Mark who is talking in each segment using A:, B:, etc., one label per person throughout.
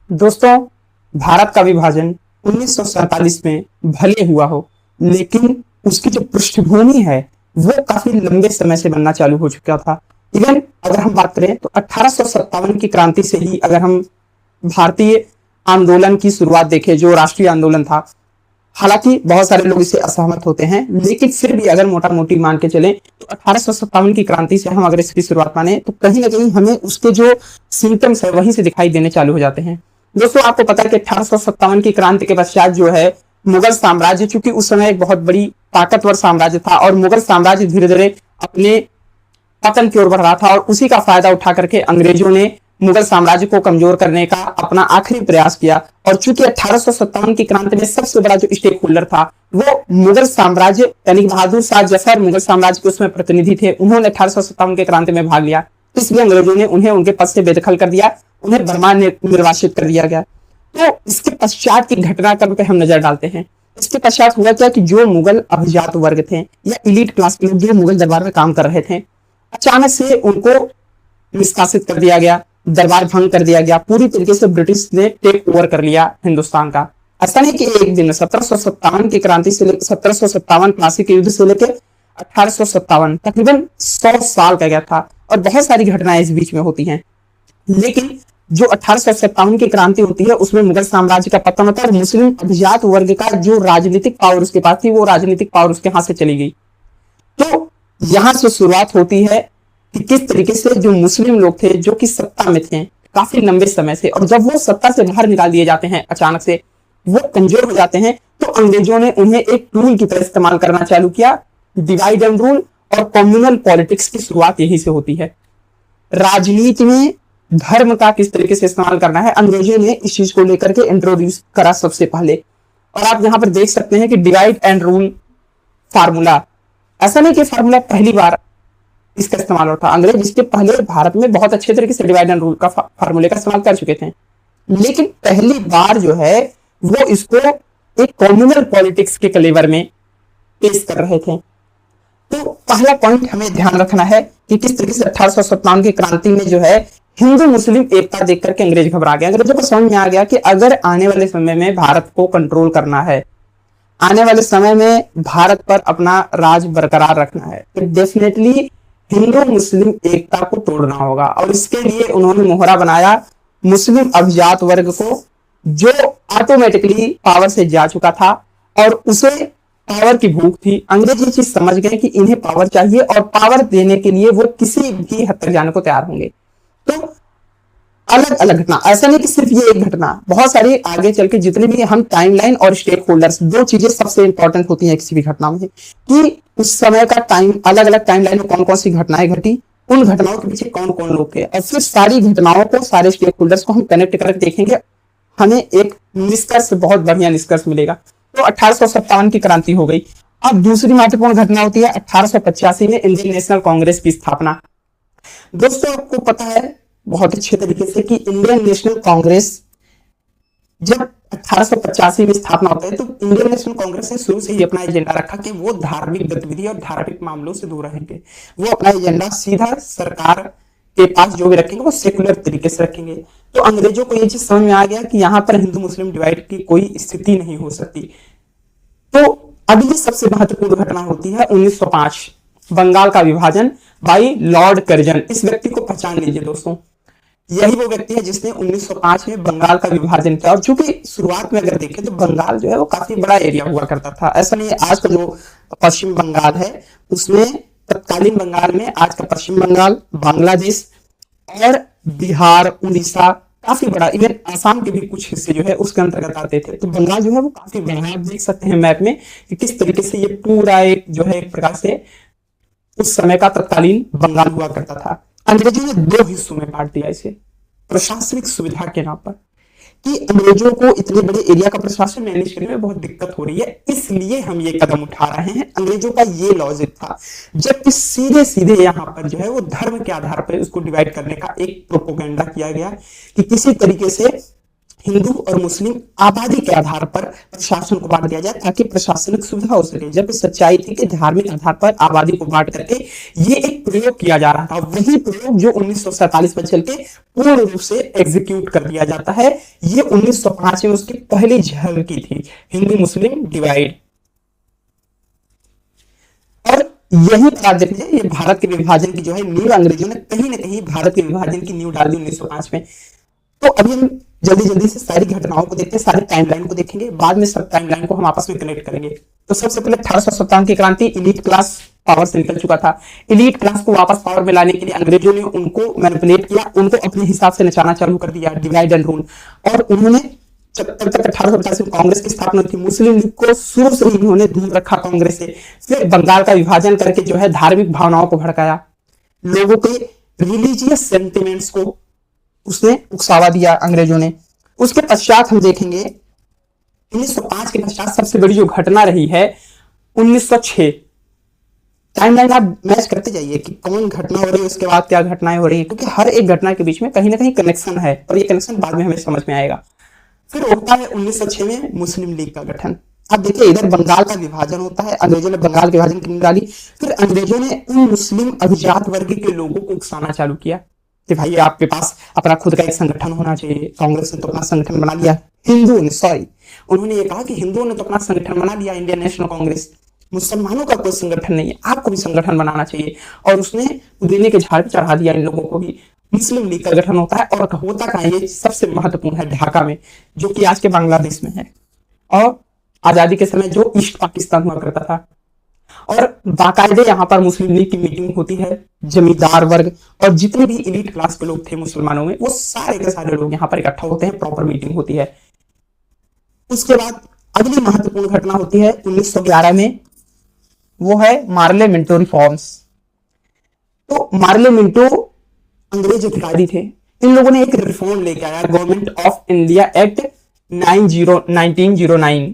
A: दोस्तों, भारत का विभाजन 1947 में भले हुआ हो, लेकिन उसकी जो पृष्ठभूमि है वो काफी लंबे समय से बनना चालू हो चुका था। इवन अगर हम बात करें तो 1857 की क्रांति से ही अगर हम भारतीय आंदोलन की शुरुआत देखें, जो राष्ट्रीय आंदोलन था, हालांकि बहुत सारे लोग इससे असहमत होते हैं, लेकिन फिर भी अगर मोटा मोटी मान के चले तो 1857 की क्रांति से हम अगर इसकी शुरुआत माने तो कहीं ना कहीं हमें उसके जो सिम्टम्स है वहीं से दिखाई देने चालू हो जाते हैं। दोस्तों, आपको पता है कि 1857 की क्रांति के पश्चात जो है मुगल साम्राज्य, चूंकि उस समय एक बहुत बड़ी ताकतवर साम्राज्य था और मुगल साम्राज्य धीरे धीरे अपने पतन की ओर बढ़ रहा था और उसी का फायदा उठा करके अंग्रेजों ने मुगल साम्राज्य को कमजोर करने का अपना आखिरी प्रयास किया। और चूंकि 1857 की क्रांति में सबसे बड़ा जो स्टेक होल्डर था वो मुगल साम्राज्य यानी बहादुर शाह जफर मुगल साम्राज्य के उसमें प्रतिनिधि थे, उन्होंने 1857 की क्रांति में भाग लिया, इसलिए अंग्रेजों ने उन्हें उनके पद से बेदखल कर दिया, उन्हें बर्मा निर्वासित कर दिया गया। तो इसके पश्चात की घटनाक्रम पे हम नजर डालते हैं। इसके पश्चात हुआ क्या कि जो मुगल अभिजात वर्ग थे या इलीट क्लास के लोग जो मुगल दरबार में काम कर रहे थे, अचानक से उनको निष्कासित कर दिया गया, दरबार भंग कर दिया गया, पूरी तरीके से ब्रिटिश ने टेक ओवर कर लिया हिंदुस्तान का। ऐसा नहीं कि एक दिन 1757 की क्रांति से 1757 प्लासी के युद्ध से लेकर 1857 तकरीबन 100 साल का गया था और बहुत सारी घटनाएं इस बीच में होती हैं। लेकिन जो 1857 की क्रांति होती है उसमें मुगल साम्राज्य का पतन होता है और मुस्लिम अभिजात वर्ग का जो राजनीतिक पावर उसके पास थी वो राजनीतिक पावर उसके हाथ से चली गई। तो यहां से शुरुआत होती है कि किस तरीके से जो मुस्लिम लोग थे जो कि सत्ता में थे काफी लंबे समय से, और जब वो सत्ता से बाहर निकाल दिए जाते हैं, अचानक से वो कमजोर हो जाते हैं, तो अंग्रेजों ने उन्हें एक टूल की तरह इस्तेमाल करना चालू किया। डिवाइड एंड रूल और कम्युनल पॉलिटिक्स की शुरुआत यही से होती है। राजनीति में धर्म का किस तरीके से इस्तेमाल करना है, अंग्रेजों ने इस चीज को लेकर के इंट्रोड्यूस करा सबसे पहले। और आप यहां पर देख सकते हैं कि डिवाइड एंड रूल फार्मूला, ऐसा नहीं कि फार्मूला पहली बार इसका इस्तेमाल होता, अंग्रेज इसके पहले भारत में बहुत अच्छे तरीके से डिवाइड एंड रूल का फार्मूले का इस्तेमाल कर चुके थे, लेकिन पहली बार जो है वो इसको एक कम्युनल पॉलिटिक्स के कलेवर में पेश कर रहे थे। तो पहला पॉइंट हमें ध्यान रखना है कि किस तरीके से 1857 की क्रांति में जो है हिंदू मुस्लिम एकता देख करके अंग्रेज घबरा गए। अंग्रेजों को समझ में आ गया कि अगर आने वाले समय में भारत को कंट्रोल करना है, आने वाले समय में भारत पर अपना राज बरकरार रखना है, तो डेफिनेटली हिंदू मुस्लिम एकता को तोड़ना होगा। और इसके लिए उन्होंने मोहरा बनाया मुस्लिम अभिजात वर्ग को, जो ऑटोमेटिकली पावर से जा चुका था और उसे पावर की भूख थी। अंग्रेज ये चीज समझ गए कि इन्हें पावर चाहिए और पावर देने के लिए वो किसी भी हद तक जाने को तैयार होंगे। तो अलग अलग घटना, ऐसा नहीं कि सिर्फ ये एक घटना, बहुत सारी आगे चल के जितने भी हम टाइमलाइन और स्टेक होल्डर्स, दो चीजें सबसे इंपॉर्टेंट होती हैं किसी भी घटना में, कि उस समय का टाइम, अलग अलग टाइमलाइन में कौन कौन सी घटनाएं घटी, उन घटनाओं के पीछे कौन कौन लोग थे, और फिर सारी घटनाओं को, सारे स्टेक होल्डर्स को हम कनेक्ट करके देखेंगे, हमें एक निष्कर्ष, बहुत बढ़िया निष्कर्ष मिलेगा। तो 1857 की क्रांति हो गई। अब दूसरी महत्वपूर्ण घटना होती है 1885 में इंडियन नेशनल कांग्रेस की स्थापना। दोस्तों, आपको पता है बहुत अच्छे तरीके से कि इंडियन नेशनल कांग्रेस जब 1885 में स्थापना होता है तो इंडियन नेशनल कांग्रेस ने शुरू से ही अपना एजेंडा रखा कि वो धार्मिक गतिविधि और धार्मिक मामलों से दूर रहेंगे। वो अपना एजेंडा सीधा सरकार के पास जो भी रखेंगे वो सेकुलर तरीके से रखेंगे। तो अंग्रेजों को ये चीज समझ में आ गया कि यहाँ पर हिंदू मुस्लिम डिवाइड की कोई स्थिति नहीं हो सकती। तो अगली सबसे महत्वपूर्ण घटना होती है 1905, बंगाल का विभाजन बाई लॉर्ड कर्जन। इस व्यक्ति को पहचान लीजिए दोस्तों, यही वो व्यक्ति है जिसने 1905 में बंगाल का विभाजन किया। और चूंकि शुरुआत में अगर देखें तो बंगाल जो है वो काफी बड़ा एरिया हुआ करता था, ऐसा नहीं है। आज का जो पश्चिम बंगाल है उसमें, तत्कालीन बंगाल में आज का पश्चिम बंगाल, बांग्लादेश और बिहार, उड़ीसा काफी बड़ा, इवन आसाम के भी कुछ हिस्से जो है उसके अंतर्गत आते थे। तो बंगाल जो है वो काफी बड़ा है। आप देख सकते हैं मैप में कि किस तरीके से ये पूरा एक जो है एक प्रकार से उस समय का तत्कालीन बंगाल हुआ करता था। अंग्रेजों ने दो हिस्सों में बांट दिया इसे प्रशासनिक सुविधा के नाम पर, कि अंग्रेजों को इतने बड़े एरिया का प्रशासन मैनेज करने में बहुत दिक्कत हो रही है, इसलिए हम ये कदम उठा रहे हैं। अंग्रेजों का ये लॉजिक था, जबकि सीधे सीधे यहाँ पर जो है वो धर्म के आधार पर उसको डिवाइड करने का एक प्रोपोगेंडा किया गया कि किसी तरीके से हिंदू और मुस्लिम आबादी के आधार पर प्रशासन को बांट दिया जाए ताकि प्रशासनिक सुविधा हो सके, जबकि सच्चाई थी कि धार्मिक आधार पर आबादी को बांट करके ये एक प्रयोग किया जा रहा था, वही प्रयोग जो 1947 में चल के पूर्ण रूप से एग्जीक्यूट कर दिया जाता है। ये 1905 में उसकी पहली झलकी थी, हिंदू मुस्लिम डिवाइड। और यही पर आप देखिए, ये भारत के विभाजन की जो है नींव अंग्रेजों ने कहीं ना कहीं भारत के विभाजन की नींव डाल दी 1905 में। तो अभी हम जल्दी जल्दी से सारी घटनाओं को देखते हैं, सारी टाइमलाइन को देखेंगे, बाद में सब टाइमलाइन को हम आपस में कनेक्ट करेंगे। तो सबसे पहले 1857 की क्रांति, इलीट क्लास पावर से निकल चुका था। इलीट क्लास को वापस पावर में लाने के लिए अंग्रेजों ने उनको मैनिपुलेट किया, उनको अपने हिसाब से नचाना चालू कर दिया, डिवाइड एंड रूल। और उन्होंने तब तक 1850 में कांग्रेस की स्थापना थी, मुस्लिम लीग को शुरू से ही उन्होंने दूर रखा कांग्रेस से। फिर बंगाल का विभाजन करके जो है धार्मिक भावनाओं को भड़काया, लोगों के रिलीजियस सेंटिमेंट्स को उसने उकसावा दिया अंग्रेजों ने। उसके पश्चात हम देखेंगे 1905 के पश्चात सबसे बड़ी जो घटना रही है 1906। टाइमलाइन आप मैच करते जाइए कि कौन घटना हो रही है, उसके बाद क्या घटनाएं हो रही है, क्योंकि हर एक घटना के बीच में कहीं ना कहीं कनेक्शन है और ये कनेक्शन बाद में हमें समझ में आएगा। फिर होता है 1906 में मुस्लिम लीग का गठन। अब देखिए, इधर बंगाल का विभाजन होता है, अंग्रेजों ने बंगाल के विभाजन की नींव डाली। फिर अंग्रेजों ने उन मुस्लिम अभिजात वर्ग के लोगों को उकसाना चालू किया कि भाई आपके पास अपना खुद का एक संगठन होना चाहिए। कांग्रेस ने तो अपना संगठन बना लिया, हिंदुओं ने सॉरी उन्होंने ये कहा कि हिंदुओं ने तो अपना संगठन बना लिया, इंडियन नेशनल कांग्रेस, मुसलमानों का कोई संगठन नहीं है, आपको भी संगठन बनाना चाहिए। और उसने पुदीने के झाड़ पे चढ़ा दिया इन लोगों को भी। मुस्लिम लीग का गठन होता है, और होता कहाँ ये सबसे महत्वपूर्ण है, ढाका में, जो कि आज के बांग्लादेश में है, और आजादी के समय जो ईस्ट पाकिस्तान हुआ करता था। और बाकायदे यहाँ पर मुस्लिम लीग की मीटिंग होती है, जमींदार वर्ग और जितने भी इलीट क्लास के लोग थे मुसलमानों में, वो सारे के सारे लोग यहाँ पर इकट्ठा होते हैं, प्रॉपर मीटिंग होती है। उसके बाद अगली महत्वपूर्ण घटना होती है 1911 में, वो है मार्ले मिंटो रिफॉर्म्स। तो मार्ले मिंटो अंग्रेज अधिकारी थे, इन लोगों ने एक रिफॉर्म लेके आया, government of India act 1909,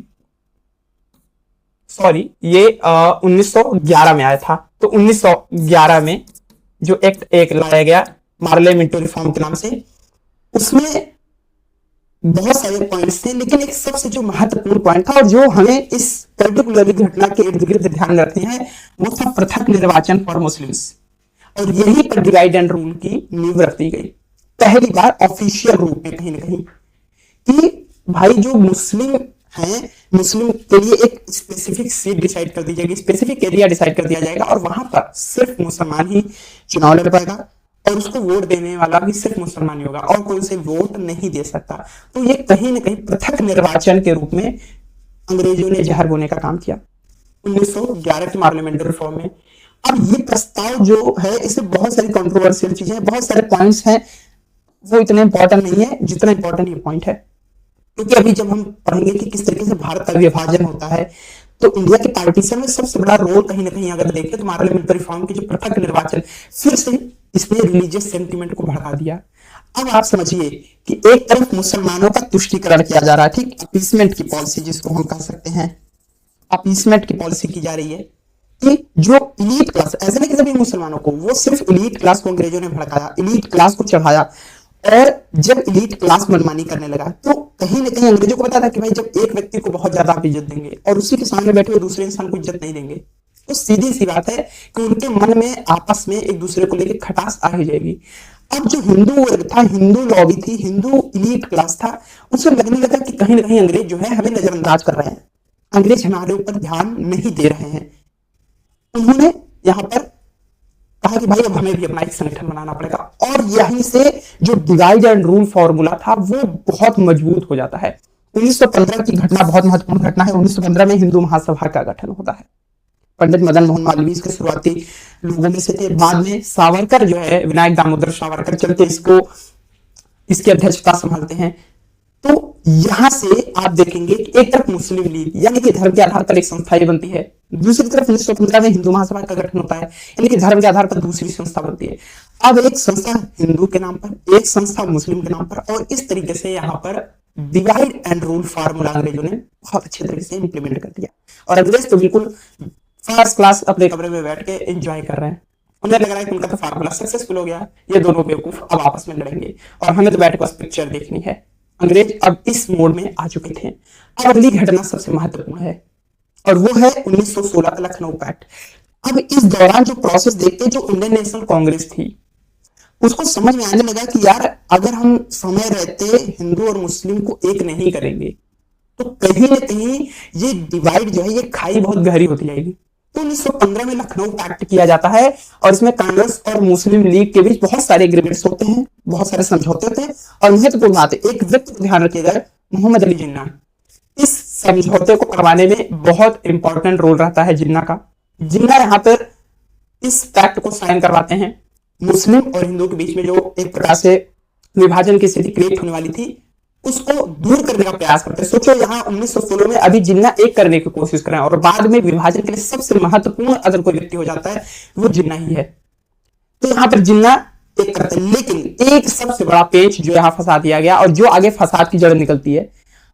A: sorry ये 1911 में आया था। तो 1911 में जो एक्ट एक लाया गया मार्ले मिंटो रिफॉर्म के नाम से, उसमें बहुत सारे पॉइंट्स थे, लेकिन एक सबसे जो महत्वपूर्ण पॉइंट था और जो हमें इस पर्टिकुलर घटना के इर्द गिर्द ध्यान रखते हैं, वो था पृथक निर्वाचन फॉर मुस्लिम्स। और यही पर डिवाइड एंड रूल की नींव रख दी गई पहली बार ऑफिशियल रूप में, कहीं ना कहीं, कि भाई जो मुस्लिम हैं, मुस्लिम के लिए एक स्पेसिफिक सीट डिसाइड कर दी जाएगी, स्पेसिफिक एरिया डिसाइड कर दिया जाएगा, और वहां पर सिर्फ मुसलमान ही चुनाव लड़ पाएगा, और उसको वोट देने वाला भी सिर्फ मुसलमान ही होगा, और कोई उसे वोट नहीं दे सकता। तो ये कहीं ना कहीं पृथक निर्वाचन के रूप में अंग्रेजों ने जहर बोने का काम किया 1911 के पार्लियामेंट्री रिफॉर्म में। अब ये प्रस्ताव जो है, इसमें बहुत सारी कंट्रोवर्शियल चीजें हैं, बहुत सारे पॉइंट्स हैं, वो इतने इंपॉर्टेंट नहीं है जितना इंपॉर्टेंट ये पॉइंट है। क्योंकि अभी जब हम पढ़ेंगे कि किस तरीके से भारत का विभाजन होता है, तो इंडिया के पार्टीशन में सबसे बड़ा रोल कहीं ना कहीं अगर देखें तो पार्लियामेंट्री रिफॉर्म की जो पृथक निर्वाचन, फिर से इसने रिलीजियस सेंटिमेंट को भड़का दिया। अब आप समझिए कि एक तरफ मुसलमानों का तुष्टीकरण किया जा रहा है, ठीक, अपीसमेंट की पॉलिसी जिसको हम कह सकते हैं, अपीसमेंट की पॉलिसी की जा रही है कि जो इलीट क्लास, ऐसे नहीं कि सभी मुसलमानों को, वो सिर्फ इलीट क्लास को अंग्रेजों ने भड़काया, इलीट क्लास को चढ़ाया। और जब इलीट क्लास मनमानी करने लगा, तो कहीं ना कहीं अंग्रेजों को पता था कि भाई जब एक व्यक्ति को बहुत ज्यादा आप इज्जत देंगे और उसी के सामने बैठे हुए दूसरे इंसान को इज्जत नहीं देंगे, तो सीधी सी बात है कि उनके मन में आपस में एक दूसरे को लेकर खटास आ ही जाएगी। अब जो हिंदू वर्ग था, हिंदू लॉबी थी, हिंदू इलीट क्लास था, उसे लगने लगा कि कहीं ना कहीं अंग्रेज जो है हमें नजरअंदाज कर रहे हैं, अंग्रेज हमारे ऊपर ध्यान नहीं दे रहे हैं। उन्होंने यहाँ पर कहा कि भाई अब हमें भी अपना एक संगठन बनाना पड़ेगा, और यहीं से जो डिवाइड एंड रूल फॉर्मूला था वो बहुत मजबूत हो जाता है। 1915 की घटना बहुत महत्वपूर्ण घटना है। 1915 में हिंदू महासभा का गठन होता है। पंडित मदन मोहन मालवीय इसके शुरुआती लोगों में से थे। बाद में सावरकर जो है, विनायक दामोदर सावरकर चलते इसको, इसकी अध्यक्षता संभालते हैं। तो यहां से आप देखेंगे कि एक तरफ मुस्लिम लीग यानी कि धर्म के आधार पर एक संस्था बनती है, दूसरी तरफ 1915 में हिंदू महासभा का गठन होता है, यानी कि धर्म के आधार पर दूसरी संस्था बनती है। अब एक संस्था हिंदू के नाम पर, एक संस्था मुस्लिम के नाम पर, और इस तरीके से यहाँ पर डिवाइड एंड रूल फार्मूला अंग्रेजों ने बहुत अच्छे तरीके से इंप्लीमेंट कर दिया। और अंग्रेज तो बिल्कुल फर्स्ट क्लास अपने कमरे में बैठ के एंजॉय कर रहे हैं। उन्हें लग रहा है कि उनका तो फार्मूला सक्सेसफुल हो गया, ये दोनों बेवकूफ अब आपस में लड़ेंगे और हमें तो बैठ कर पिक्चर देखनी है। अंग्रेज अब इस मोड में आ चुके थे। अब अगली घटना सबसे महत्वपूर्ण है और वो है 1916 का लखनऊ पैक्ट। अब इस दौरान जो प्रोसेस देखते जो इंडियन नेशनल कांग्रेस थी उसको समझ में आने लगा कि यार अगर हम समय रहते हिंदू और मुस्लिम को एक नहीं करेंगे तो कहीं ना कहीं ये डिवाइड जो है ये खाई बहुत गहरी होती जाएगी। तो 1915 में लखनऊ पैक्ट किया जाता है और इसमें कांग्रेस और मुस्लिम लीग के बीच बहुत सारे एग्रीमेंट्स होते हैं, बहुत सारे समझौते होते हैं और महत्वपूर्ण बात है एक व्यक्ति को ध्यान रखिएगा, मोहम्मद अली जिन्ना। इस समझौते को करवाने में बहुत इंपॉर्टेंट रोल रहता है जिन्ना का। जिन्ना यहाँ पर इस पैक्ट को साइन करवाते हैं। मुस्लिम और हिंदू के बीच में जो एक प्रकार से विभाजन की स्थिति क्रिएट होने वाली थी उसको दूर करने का प्रयास करते हैं। सोचो यहाँ 1916 में अभी जिन्ना एक करने की कोशिश कर रहे हैं और बाद में विभाजन के लिए सबसे महत्वपूर्ण अगर कोई व्यक्ति हो जाता है वो जिन्ना ही है। तो यहाँ पर जिन्ना एक करते हैं, लेकिन एक सबसे बड़ा पेच जो यहाँ फंसा दिया गया और जो आगे फसाद की जड़ निकलती है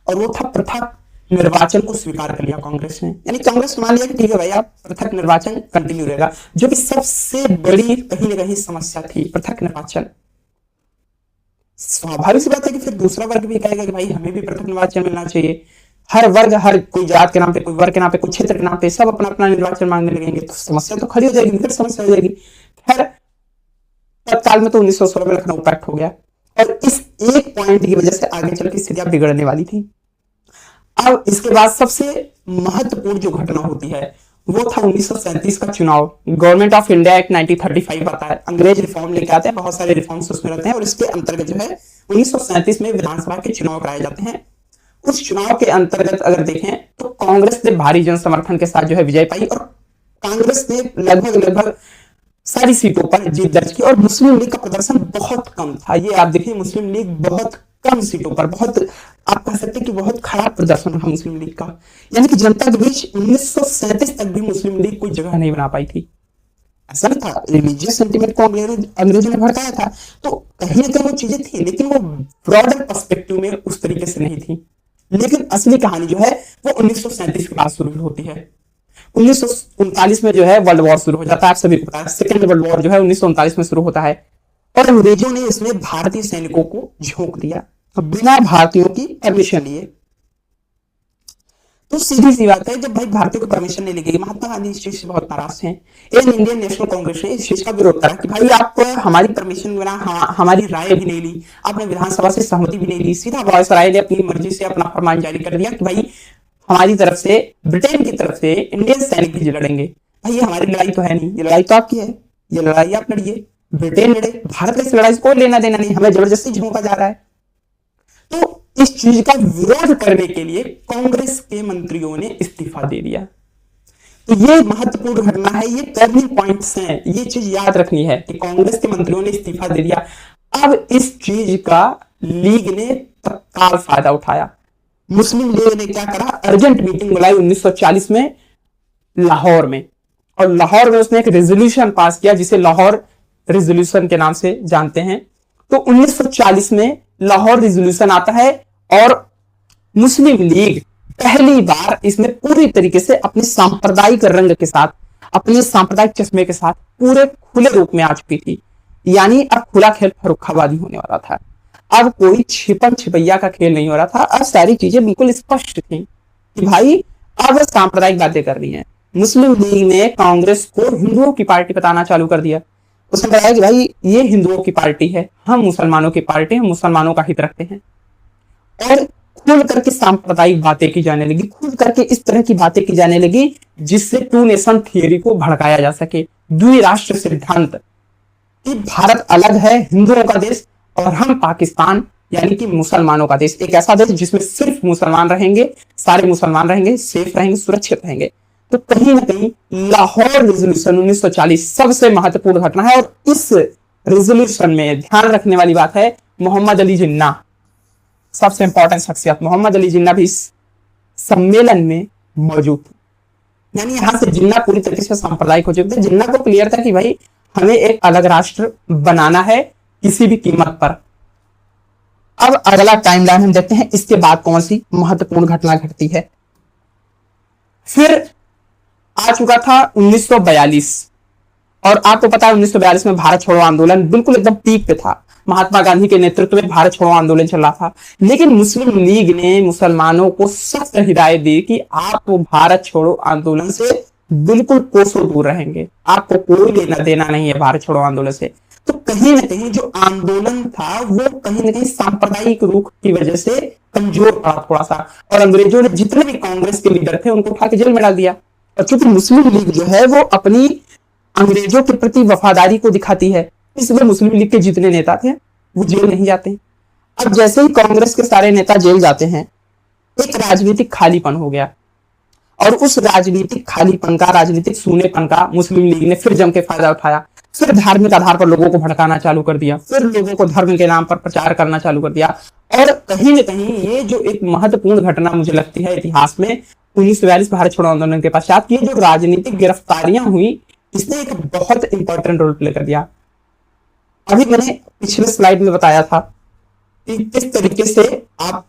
A: और वो था पृथक निर्वाचन को स्वीकार कर लिया कांग्रेस ने। यानी कांग्रेस मान लिया कि ठीक है भाई आप पृथक निर्वाचन कंटिन्यू रहेगा, जो कि सबसे बड़ी कहीं ना कहीं समस्या थी पृथक निर्वाचन। स्वाभाविक सी बात है कि फिर दूसरा वर्ग भी कहेगा कि भाई हमें भी पृथक निर्वाचन मिलना चाहिए। हर वर्ग, हर कोई जात के नाम पे, कोई वर्ग के नाम पे, कोई क्षेत्र के नाम पे सब अपना अपना निर्वाचन मांगने लगेंगे तो समस्या तो खड़ी हो जाएगी, फिर समस्या हो जाएगी। खैर तत्काल में तो 1916 में लखनऊ पैक्ट हो गया और इस एक पॉइंट की वजह से आगे चल की स्थितियां बिगड़ने वाली थी। अब इसके बाद सबसे महत्वपूर्ण जो घटना होती है वो था 1937 का चुनाव। गवर्नमेंट ऑफ इंडिया एक्ट 1935 आता है, अंग्रेज रिफॉर्म लेके आते हैं, बहुत सारे रिफॉर्म्स उसमें रहते हैं और इसके अंतर्गत जो है 1937 में विधानसभा के चुनाव कराए जाते हैं। उस चुनाव के अंतर्गत अगर देखें तो कांग्रेस ने भारी जन समर्थन के साथ जो है विजय पाई और कांग्रेस ने लगभग सारी सीटों पर जीत दर्ज की और मुस्लिम लीग का प्रदर्शन बहुत कम था। ये आप देखिए मुस्लिम लीग बहुत कम सीटों पर, बहुत आप कह सकते हैं कि बहुत खराब प्रदर्शन रहा मुस्लिम लीग का। यानी कि जनता के बीच 1937 तक भी मुस्लिम लीग कोई जगह नहीं बना पाई थी। ऐसा नहीं था, रिलीजियस सेंटिमेंट को अंग्रेजों ने भड़काया था तो कहीं ना कहीं वो चीजें थी लेकिन वो ब्रॉडर पर्सपेक्टिव में उस तरीके से नहीं थी। लेकिन असली कहानी जो है वो 1937 के बाद शुरू होती है। 1939 में जो है वर्ल्ड वॉर शुरू हो जाता है, आप सभी को पता है सेकेंड वर्ल्ड वॉर जो है 1939 में शुरू होता है और अंग्रेजों ने इसमें भारतीय सैनिकों को झोंक दिया बिना भारतीयों की परमिशन लिए। तो सीधी सी बात है जब भाई भारतीयों की परमिशन नहीं लगेगी, महात्मा गांधी इस चीज से बहुत नाराज थे। इंडियन नेशनल कांग्रेस ने इस चीज का विरोध करा कि भाई आप हमारी परमिशन बिना हमारी राय भी नहीं ली, आपने विधानसभा से सहमति भी नहीं ली, सीधा वायसराय ने अपनी मर्जी से अपना फरमान जारी कर दिया कि भाई हमारी तरफ से ब्रिटेन की तरफ से इंडियन सैनिक भी लड़ेंगे। भाई ये हमारी लड़ाई तो है नहीं, ये लड़ाई तो आपकी है, ये लड़ाई आप लड़िए, ब्रिटेन लड़े, भारत का इस लड़ाई से कोई लेना देना नहीं, हमें जबरदस्ती झोंका जा रहा है। तो इस चीज का विरोध करने के लिए कांग्रेस के मंत्रियों ने इस्तीफा दे दिया। तो ये महत्वपूर्ण घटना है, ये टर्निंग पॉइंट्स हैं, ये चीज याद रखनी है कि कांग्रेस के मंत्रियों ने इस्तीफा दे दिया। अब इस चीज का लीग ने तत्काल फायदा उठाया। मुस्लिम लीग ने क्या करा, अर्जेंट मीटिंग बुलाई 1940 में लाहौर में और लाहौर में उसने एक रेजोल्यूशन पास किया जिसे लाहौर रेजोल्यूशन के नाम से जानते हैं। तो 1940 में लाहौर रेजोल्यूशन आता है और मुस्लिम लीग पहली बार इसमें पूरी तरीके से अपने सांप्रदायिक रंग के साथ, अपने सांप्रदायिक चश्मे के साथ पूरे खुले रूप में आ चुकी थी। यानी अब खुला खेल फर्रुखाबादी होने वाला था, अब कोई छिपन छिपैया का खेल नहीं हो रहा था। अब सारी चीजें बिल्कुल स्पष्ट थी कि भाई अब सांप्रदायिक बातें कर रही हैं। मुस्लिम लीग ने कांग्रेस को हिंदुओं की पार्टी बताना चालू कर दिया। उसने बताया कि भाई ये हिंदुओं की पार्टी है, हम मुसलमानों की पार्टी, हम मुसलमानों का हित रखते हैं। और खुल करके सांप्रदायिक बातें की जाने लगी, खुल करके इस तरह की बातें की जाने लगी जिससे टू नेशन थियरी को भड़काया जा सके, द्विराष्ट्र सिद्धांत कि भारत अलग है, हिंदुओं का देश, और हम पाकिस्तान यानी कि मुसलमानों का देश, एक ऐसा देश जिसमें सिर्फ मुसलमान रहेंगे, सारे मुसलमान रहेंगे, सेफ रहेंगे, सुरक्षित रहेंगे। तो कहीं ना कहीं लाहौर रेजोल्यूशन 1940 सबसे महत्वपूर्ण घटना है और इस रेजोल्यूशन में ध्यान रखने वाली बात है मोहम्मद अली जिन्ना, सबसे इंपॉर्टेंट शख्सियत मोहम्मद अली जिन्ना भी इस सम्मेलन में मौजूद थे। यानी यहां से जिन्ना पूरी तरीके से सांप्रदायिक हो चुके थे। जिन्ना को क्लियर था कि भाई हमें एक अलग राष्ट्र बनाना है किसी भी कीमत पर। अब अगला टाइमलाइन हम देखते हैं, इसके बाद कौन सी महत्वपूर्ण घटना घटती है। फिर आ चुका था 1942 और आपको पता है 1942 में भारत छोड़ो आंदोलन बिल्कुल एकदम पीक पे था। महात्मा गांधी के नेतृत्व में भारत छोड़ो आंदोलन चल रहा था, लेकिन मुस्लिम लीग ने मुसलमानों को सख्त हिदायत दी कि आप भारत छोड़ो आंदोलन से बिल्कुल कोसों दूर रहेंगे, आपको कोई लेना देना नहीं है भारत छोड़ो आंदोलन से। तो कहीं ना कहीं जो आंदोलन था वो कहीं ना कहीं सांप्रदायिक रुख की वजह से कमजोर पड़ा थोड़ा सा, और अंग्रेजों ने जितने भी कांग्रेस के लीडर थे उनको उठा के जेल में डाल दिया। और चूंकि मुस्लिम लीग जो है वो अपनी अंग्रेजों के प्रति वफादारी को दिखाती है, इसलिए मुस्लिम लीग के जितने नेता थे वो जेल नहीं जाते। अब जैसे ही कांग्रेस के सारे नेता जेल जाते हैं, एक राजनीतिक खालीपन हो गया, और उस राजनीतिक खालीपन का, राजनीतिक सूनेपन का मुस्लिम लीग ने फिर जम के फायदा उठाया। फिर धार्मिक आधार पर लोगों को भड़काना चालू कर दिया, फिर लोगों को धर्म के नाम पर प्रचार करना चालू कर दिया। और कहीं न कहीं ये जो एक महत्वपूर्ण घटना मुझे लगती है इतिहास में 1942 भारत छोड़ो आंदोलन के पश्चात, ये जो राजनीतिक गिरफ्तारियां हुई, इसने एक बहुत इंपॉर्टेंट रोल प्ले कर दिया। अभी मैंने पिछले स्लाइड में बताया था कि किस तरीके से आप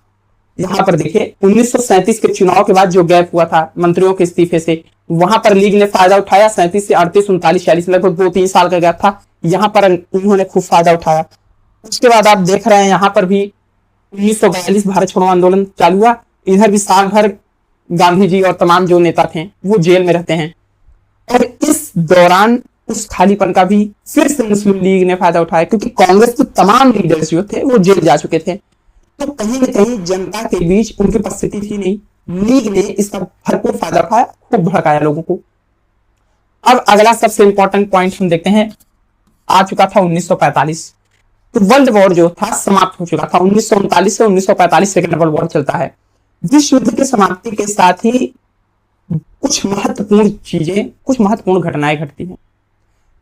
A: यहां पर देखिए 1937 के चुनाव के बाद जो गैप हुआ था मंत्रियों के इस्तीफे से, वहां पर लीग ने फायदा उठाया। 37 से 38, 39, 46 लगभग 2-3 साल का गैप था, यहां पर उन्होंने खूब फायदा उठाया। उसके बाद आप देख रहे हैं यहां पर भी 1942 भारत छोड़ो आंदोलन चालू हुआ, इधर भी साल भर गांधी जी और तमाम जो नेता थे वो जेल में रहते हैं। और इस दौरान उस खालीपन का भी फिर से मुस्लिम लीग ने फायदा उठाया, क्योंकि कांग्रेस के तमाम लीडर्स जो थे वो जेल जा चुके थे। तो कहीं न कहीं जनता के बीच उनकी उपस्थिति थी नहीं, लीग ने इसका भरपूर फायदा उठाया, खूब भड़काया लोगों को। अब अगला सबसे इंपॉर्टेंट पॉइंट हम देखते हैं, आ चुका था 1945। तो वर्ल्ड वॉर जो था समाप्त हो चुका था। 1939 से 1945 सेकेंड वर्ल्ड वॉर चलता है। विश्व युद्ध की समाप्ति के साथ ही कुछ महत्वपूर्ण चीजें, कुछ महत्वपूर्ण घटनाएं घटती हैं।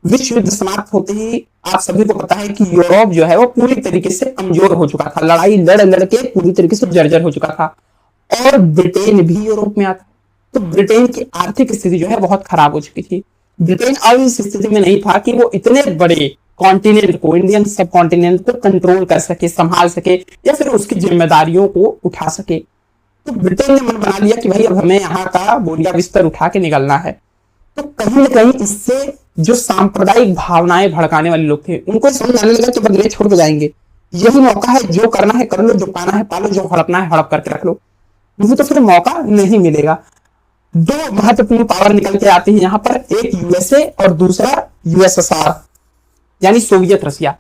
A: विश्व युद्ध समाप्त होते ही आप सभी को पता है कि यूरोप जो है वो पूरी तरीके से कमजोर हो चुका था, लड़ाई लड़ लड़ के पूरी तरीके से जर्जर हो चुका था, और ब्रिटेन भी यूरोप में आता। तो ब्रिटेन की आर्थिक स्थिति जो है बहुत खराब हो चुकी थी। ब्रिटेन अब इस स्थिति में नहीं था कि वो इतने बड़े कॉन्टिनेंट को, इंडियन सब कॉन्टिनेंट को कंट्रोल कर सके, संभाल सके, या फिर उसकी जिम्मेदारियों को उठा सके। तो ब्रिटेन ने मन बना लिया कि भाई अब हमें यहाँ का बोरिया बिस्तर उठा के निकलना है। तो कहीं ना कहीं इससे जो सांप्रदायिक भावनाएं भड़काने वाले लोग थे उनको समझ आने लगा कि बदले छोड़ के जाएंगे, यही मौका है, जो करना है कर लो, जो पाना है पालो, जो हड़पना है हड़प करके रख लो, मुझे तो फिर मौका नहीं मिलेगा। दो महत्वपूर्ण पावर निकल के आती है यहाँ पर, एक यूएसए और दूसरा यूएसएसआर यानी सोवियत रसिया,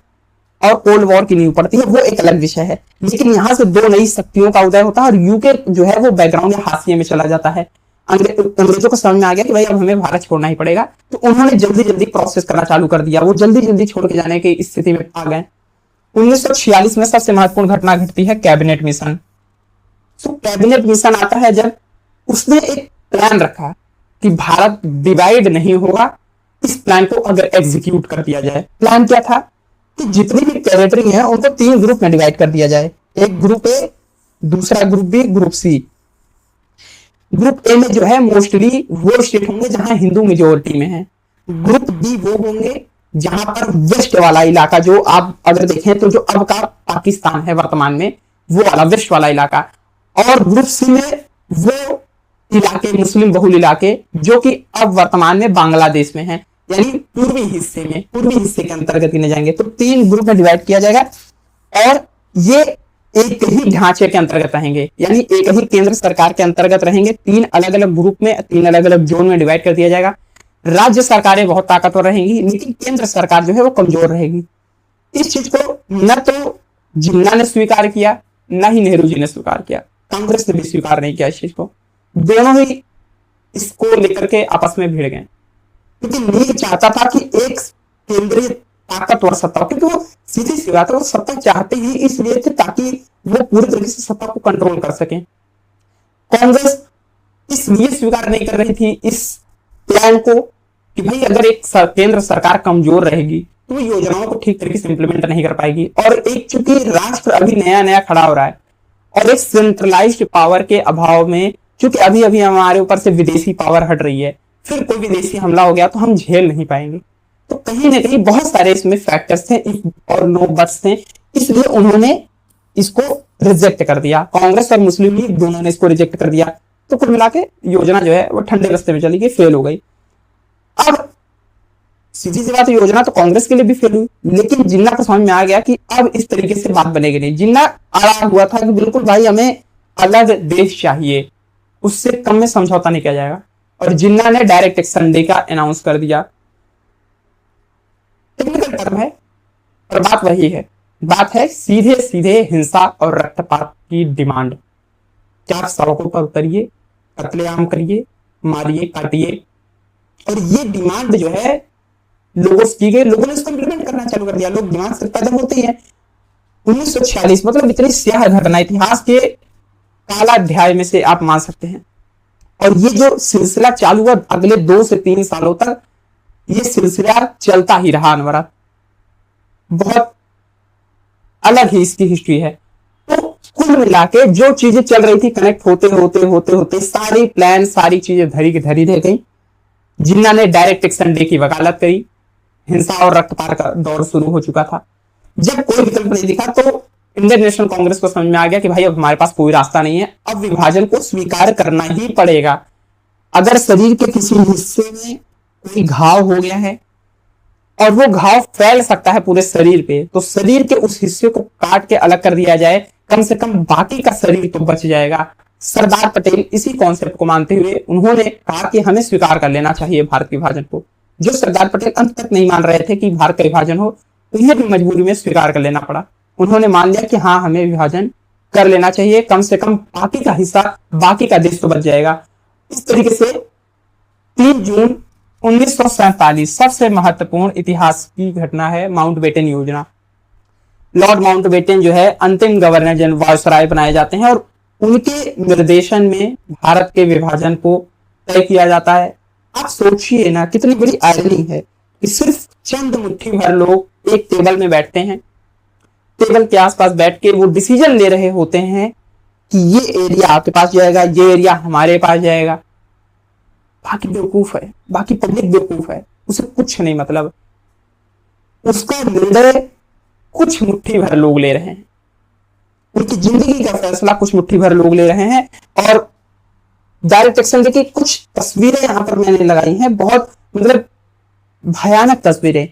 A: और कोल्ड वॉर की नींव पड़ती है, वो एक अलग विषय है। लेकिन यहाँ से दो नई शक्तियों का उदय होता है, और यूके जो है वो बैकग्राउंड या हाशिए में चला जाता है। अंग्रेजों को समझ में आ गया कि भाई अब हमें भारत छोड़ना ही पड़ेगा, तो उन्होंने जल्दी जल्दी प्रोसेस करना चालू कर दिया, वो जल्दी जल्दी छोड़ के जाने की स्थिति में आ गए। 1946 में सबसे महत्वपूर्ण घटना घटती है कैबिनेट मिशन। तो कैबिनेट मिशन आता है जब उसने एक प्लान रखा कि भारत डिवाइड नहीं होगा, इस प्लान को अगर एग्जीक्यूट कर दिया जाए। प्लान क्या था कि जितनी भी टेरिटरी है उनको 3 ग्रुप में डिवाइड कर दिया जाए, एक ग्रुप ए, दूसरा group B, group C. Group A में जो है मोस्टली वो स्टेट होंगे जहां हिंदू मेजोरिटी में है। ग्रुप बी वो होंगे जहां पर वेस्ट वाला इलाका, जो आप अगर देखें तो जो अब का पाकिस्तान है वर्तमान में, वो वाला वेस्ट वाला इलाका। और ग्रुप सी में वो इलाके, मुस्लिम बहुल इलाके, जो कि अब वर्तमान में बांग्लादेश में है, यानी पूर्वी हिस्से के अंतर्गत गिने जाएंगे। तो 3 ग्रुप में डिवाइड किया जाएगा, और ये एक ही ढांचे के अंतर्गत रहेंगे, यानी एक ही केंद्र सरकार के अंतर्गत रहेंगे। 3 अलग अलग ग्रुप में, 3 अलग अलग जोन में डिवाइड कर दिया जाएगा। राज्य सरकारें बहुत ताकतवर रहेंगी, लेकिन केंद्र सरकार जो है वो कमजोर रहेगी। इस चीज को न तो जिन्ना ने स्वीकार किया, न ही नेहरू जी ने स्वीकार किया, कांग्रेस ने भी स्वीकार नहीं किया इस चीज को। दोनों ही इसको लेकर के आपस में भिड़ गए, क्योंकि लीग चाहता था कि एक केंद्रीय ताकतवर सत्ता, क्योंकि वो सीधी सी बात है, वो सत्ता चाहते ही इसलिए थे ताकि वो पूरी तरीके से सत्ता को कंट्रोल कर सके। कांग्रेस इसलिए स्वीकार नहीं कर रही थी इस प्लान को कि भाई अगर एक केंद्र सरकार कमजोर रहेगी तो वो योजनाओं को ठीक तरीके से इंप्लीमेंट नहीं कर पाएगी। और एक चूंकि राष्ट्र अभी नया नया खड़ा हो रहा है, और एक सेंट्रलाइज्ड पावर के अभाव में, चूंकि अभी अभी हमारे ऊपर से विदेशी पावर हट रही है, फिर कोई विदेशी हमला हो गया तो हम झेल नहीं पाएंगे। तो कहीं ना कहीं बहुत सारे इसमें फैक्टर्स थे और नो बट्स थे, इसलिए उन्होंने इसको रिजेक्ट कर दिया। कांग्रेस और मुस्लिम लीग दोनों ने इसको रिजेक्ट कर दिया। तो कुल मिला के योजना जो है वो ठंडे रास्ते में चली गई, फेल हो गई। अब सीधी सी बात, योजना तो कांग्रेस के लिए भी फेल हुई, लेकिन जिन्ना को समझ में आ गया कि अब इस तरीके से बात बनेगी नहीं। जिन्ना आया हुआ था कि बिल्कुल भाई हमें अलग देश चाहिए, उससे कम में समझौता नहीं किया जाएगा, और जिन्ना ने डायरेक्ट एक्शन डे का अनाउंस कर दिया। टेक्निकल टर्म है और बात वही है, बात है सीधे सीधे हिंसा और रक्तपात की डिमांड। क्या सड़कों पर उतरिए, कत्लेआम करिए, मारिए, काटिए, और ये डिमांड जो है लोगों से की गई, लोगों ने इसको इम्प्लीमेंट करना चालू कर दिया। लोग दिमाग से पैदा होते ही हैं। 1946 मतलब इतनी स्याह घटना, इतिहास के काला अध्याय में से आप मान सकते हैं। और ये जो सिलसिला चालू हुआ अगले 2 से 3 सालों तक, ये सिलसिला चलता ही रहा अनवरत। बहुत अलग ही इसकी हिस्ट्री है। तो कुल मिला के जो चीजें चल रही थी, कनेक्ट होते होते होते होते सारी प्लान, सारी चीजें धरी की धरी रह गई। जिन्ना ने डायरेक्ट एक्शन डे की वकालत करी, हिंसा और रक्तपात का दौर शुरू हो चुका था। जब कोई विकल्प नहीं दिखा तो इंडियन नेशनल कांग्रेस को समझ में आ गया कि भाई अब हमारे पास कोई रास्ता नहीं है, अब विभाजन को स्वीकार करना ही पड़ेगा। अगर शरीर के किसी हिस्से में कोई घाव हो गया है और वो घाव फैल सकता है पूरे शरीर पे, तो शरीर के उस हिस्से को काट के अलग कर दिया जाए, कम से कम बाकी का शरीर तो बच जाएगा। सरदार पटेल इसी कॉन्सेप्ट को मानते हुए उन्होंने कहा कि हमें स्वीकार कर लेना चाहिए भारत विभाजन को। जो सरदार पटेल अंत तक नहीं मान रहे थे कि भारत का विभाजन हो, उन्हें भी मजबूरी में स्वीकार कर लेना पड़ा। उन्होंने मान लिया कि हाँ, हमें विभाजन कर लेना चाहिए, कम से कम बाकी का हिस्सा, बाकी का देश तो बच जाएगा। इस तरीके से 3 जून 1947 सबसे महत्वपूर्ण इतिहास की घटना है माउंटबेटन योजना। लॉर्ड माउंटबेटन जो है अंतिम गवर्नर जनरल वायसराय बनाए जाते हैं और उनके निर्देशन में भारत के विभाजन को तय किया जाता है। आप सोचिए ना, कितनी बड़ी आयरनी है कि सिर्फ चंद मुट्ठी भर लोग एक टेबल में बैठते हैं, टेबल के आसपास बैठ के वो डिसीजन ले रहे होते हैं कि ये एरिया आपके पास जाएगा, ये एरिया हमारे पास जाएगा। बाकी बेवकूफ है, बाकी पब्लिक बेवकूफ है, उसे कुछ नहीं मतलब। उसका निर्णय कुछ मुट्ठी भर लोग ले रहे हैं, उनकी जिंदगी का फैसला कुछ मुट्ठी भर लोग ले रहे हैं। और डायरेक्ट एक्शन डे की कुछ तस्वीरें यहां पर मैंने लगाई हैं, बहुत मतलब भयानक तस्वीरें।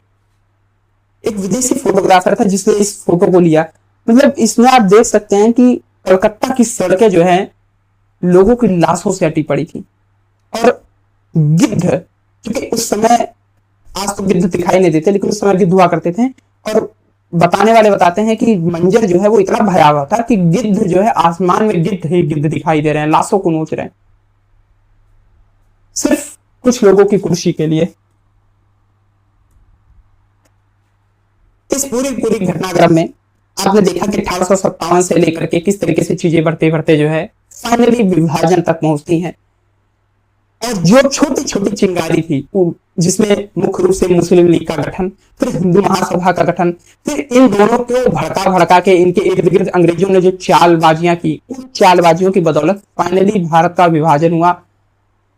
A: एक विदेशी फोटोग्राफर था जिसने इस फोटो को लिया। मतलब इसमें आप देख सकते हैं कि कलकत्ता की सड़कें जो है लोगों की लाशों से अटी पड़ी थी। और गिद्ध, क्योंकि उस समय, आज तो गिद्ध दिखाई नहीं देते, लेकिन उस समय गिद्ध हुआ करते थे। और बताने वाले बताते हैं कि मंजर जो है वो इतना भयावह था कि गिद्ध जो है आसमान में गिद्ध ही गिद्ध दिखाई दे रहे हैं, लाशों को नोच रहे हैं, सिर्फ कुछ लोगों की कुर्सी के लिए। इस पूरी घटनाक्रम में आपने देखा कि 1857 से लेकर के किस तरीके से चीजें बढ़ते बढ़ते जो है फाइनली विभाजन तक पहुंचती हैं। और जो छोटी छोटी चिंगारी थी, जिसमें मुख्य रूप से मुस्लिम लीग का गठन, फिर हिंदू महासभा का गठन, फिर इन दोनों को भड़का भड़का के इनके इर्द गिर्द अंग्रेजों ने जो चालबाजियां की, उन चालबाजियों की बदौलत फाइनली भारत का विभाजन हुआ।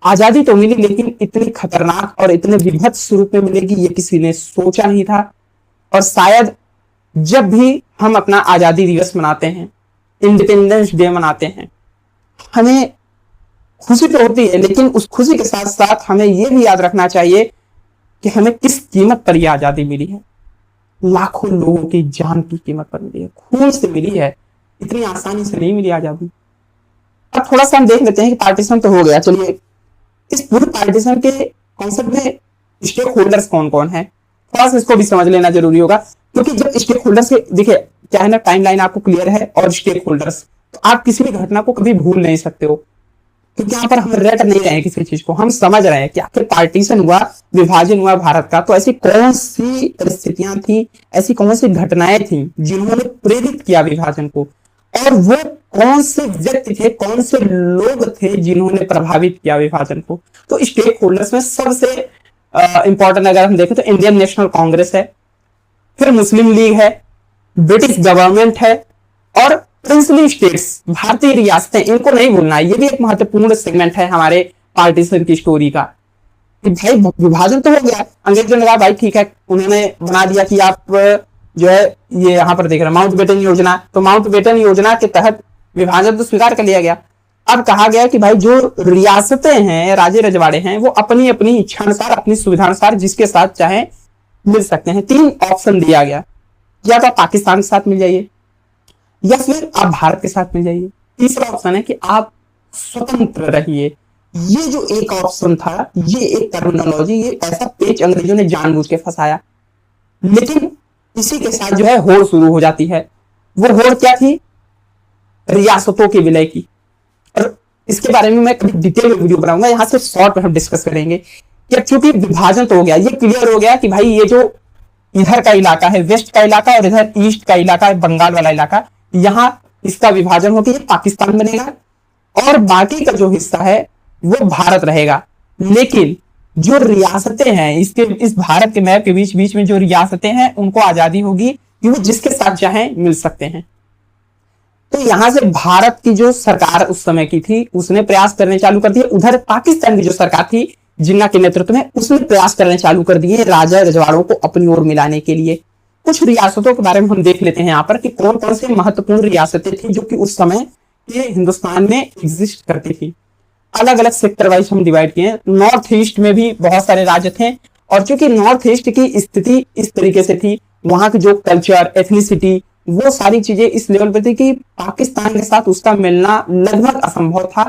A: आजादी तो मिली, लेकिन इतनी खतरनाक और इतने विभत्स रूप में मिलेगी ये किसी ने सोचा नहीं था। और शायद जब भी हम अपना आजादी दिवस मनाते हैं, इंडिपेंडेंस डे मनाते हैं, हमें खुशी तो होती है, लेकिन उस खुशी के साथ साथ हमें यह भी याद रखना चाहिए कि हमें किस कीमत पर यह आजादी मिली है। लाखों लोगों की जान की कीमत पर मिली है, खून से मिली है, इतनी आसानी से नहीं मिली आजादी। अब थोड़ा सा हम देख लेते हैं कि पार्टीशन तो हो गया, चलिए इस पूरे पार्टीशन के कॉन्सेप्ट में स्टेक होल्डर्स कौन कौन है, थोड़ा सा इसको भी समझ लेना जरूरी होगा। क्योंकि जब स्टेक होल्डर्स के, देखिए क्या है ना, टाइमलाइन आपको क्लियर है और स्टेक होल्डर्स, तो आप किसी भी घटना को कभी भूल नहीं सकते हो। क्योंकि यहाँ पर हम रट नहीं रहे हैं किसी चीज को, हम समझ रहे हैं कि आखिर पार्टीशन हुआ, विभाजन हुआ भारत का, तो ऐसी कौन सी परिस्थितियां थी, ऐसी कौन सी घटनाएं थी जिन्होंने प्रेरित किया विभाजन को, और वो कौन से व्यक्ति थे, कौन से लोग थे जिन्होंने प्रभावित किया विभाजन को। तो स्टेक होल्डर्स में सबसे इंपॉर्टेंट अगर हम देखें तो इंडियन नेशनल कांग्रेस है, फिर मुस्लिम लीग है, ब्रिटिश गवर्नमेंट है, और प्रिंसली स्टेट्स, भारतीय रियासतें, इनको नहीं भूलना है। ये भी एक महत्वपूर्ण सेगमेंट है हमारे पार्टीशन की स्टोरी का कि भाई विभाजन तो हो गया, अंग्रेजों ने कहा भाई ठीक है, उन्होंने बना दिया कि आप जो है ये यहाँ पर देख रहे हैं माउंटबेटन योजना, तो माउंटबेटन योजना के तहत विभाजन तो स्वीकार कर लिया गया, अब कहा गया कि भाई जो रियासतें हैं, राजे रजवाड़े हैं, वो अपनी अपनी इच्छा अनुसार, अपनी सुविधा अनुसार जिसके साथ चाहे मिल सकते हैं। 3 ऑप्शन दिया गया, या तो आप पाकिस्तान के साथ मिल जाइए, या फिर आप भारत के साथ मिल जाइए। तीसरा ऑप्शन है कि आप स्वतंत्र रहिए। ये जो एक ऑप्शन था, ये एक टर्मिनोलॉजी, ये ऐसा पेच अंग्रेजों ने जानबूझ के फंसाया। लेकिन इसी के साथ जो है होड़ शुरू हो जाती है। वो होड़ क्या थी? रियासतों के विलय की। और इसके बारे में मैं कभी डिटेल में वीडियो बनाऊंगा, यहाँ से शॉर्ट में हम डिस्कस करेंगे कि चूंकि विभाजन तो हो गया, ये क्लियर हो गया कि भाई ये जो इधर का इलाका है वेस्ट का इलाका और इधर ईस्ट का इलाका है बंगाल वाला इलाका, यहाँ इसका विभाजन होकर ये पाकिस्तान बनेगा और बाकी का जो हिस्सा है वो भारत रहेगा। लेकिन जो रियासतें हैं, इसके इस भारत के मैप के बीच बीच में जो रियासतें हैं उनको आजादी होगी कि वो जिसके साथ चाहे मिल सकते हैं। तो यहां से भारत की जो सरकार उस समय की थी उसने प्रयास करने चालू कर दिए। उधर पाकिस्तान की जो सरकार थी जिन्ना के नेतृत्व में, उसने प्रयास करने चालू कर दिए राजा रजवाड़ों को अपनी ओर मिलाने के लिए। कुछ रियासतों के बारे में हम देख लेते हैं यहाँ पर कि कौन कौन सी महत्वपूर्ण रियासतें थी जो कि उस समय के हिंदुस्तान में एग्जिस्ट करती थी। अलग अलग सेक्टर वाइज हम डिवाइड किए। नॉर्थ ईस्ट में भी बहुत सारे राज्य थे, और चूंकि नॉर्थ ईस्ट की स्थिति इस तरीके से थी, वहां की जो कल्चर, एथनिसिटी, वो सारी चीजें इस लेवल पर थी कि पाकिस्तान के साथ उसका मिलना लगभग असंभव था,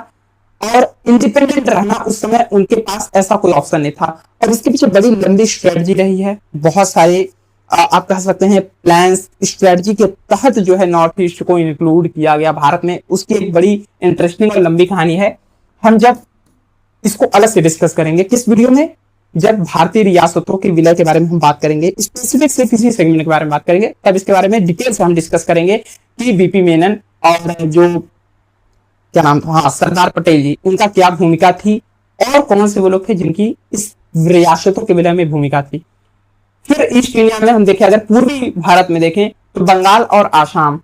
A: और इंडिपेंडेंट रहना उस समय उनके पास ऐसा कोई ऑप्शन नहीं था। और इसके पीछे बड़ी लंबी स्ट्रेटजी रही है, बहुत सारे आप कह सकते हैं प्लान्स, स्ट्रेटजी के तहत जो है नॉर्थ ईस्ट को इंक्लूड किया गया भारत में। उसकी एक बड़ी इंटरेस्टिंग और लंबी कहानी है। हम जब इसको अलग से डिस्कस करेंगे किस वीडियो में, जब भारतीय रियासतों के विलय के बारे में हम बात करेंगे, स्पेसिफिक से किसी सेगमेंट के बारे में बात करेंगे, तब इसके बारे में डिटेल से हम डिस्कस करेंगे कि बीपी मेनन और जो क्या नाम था, हाँ, सरदार पटेल जी, उनका क्या भूमिका थी और कौन से वो लोग थे जिनकी इस रियासतों के विलय में भूमिका थी। फिर ईस्ट इंडिया में हम देखें, अगर पूर्वी भारत में देखें तो बंगाल और आसाम,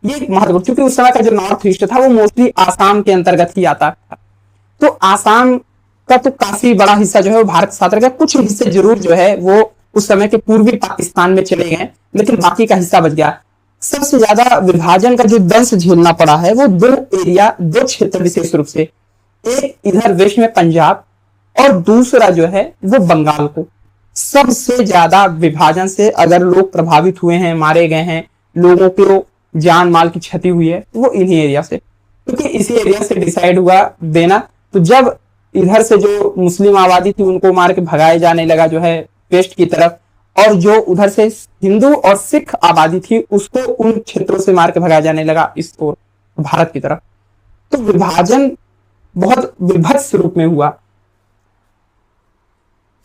A: ये महत्वपूर्ण, क्योंकि उस समय का जो नॉर्थ ईस्ट था वो मोस्टली आसाम के अंतर्गत ही आता था। तो आसाम का तो काफी बड़ा हिस्सा जो है वो भारत के साथ रह गया। कुछ हिस्से जरूर जो है वो उस समय के पूर्वी पाकिस्तान में चले गए, लेकिन बाकी का हिस्सा बच गया। सबसे ज्यादा विभाजन का जो दंश झेलना पड़ा है वो दो क्षेत्र विशेष रूप से, एक इधर वेस्ट में पंजाब और दूसरा जो है वो बंगाल को। सबसे ज्यादा विभाजन से अगर लोग प्रभावित हुए हैं, मारे गए हैं, लोगों को जान माल की क्षति हुई है, वो इन्हीं एरिया से, क्योंकि इसी एरिया से डिसाइड हुआ देना। तो जब इधर से जो मुस्लिम आबादी थी उनको मार के भगाया जाने लगा जो है वेस्ट की तरफ, और जो उधर से हिंदू और सिख आबादी थी उसको उन क्षेत्रों से मार के भगाया जाने लगा इस ओर भारत की तरफ। तो विभाजन बहुत विभत्स रूप में हुआ।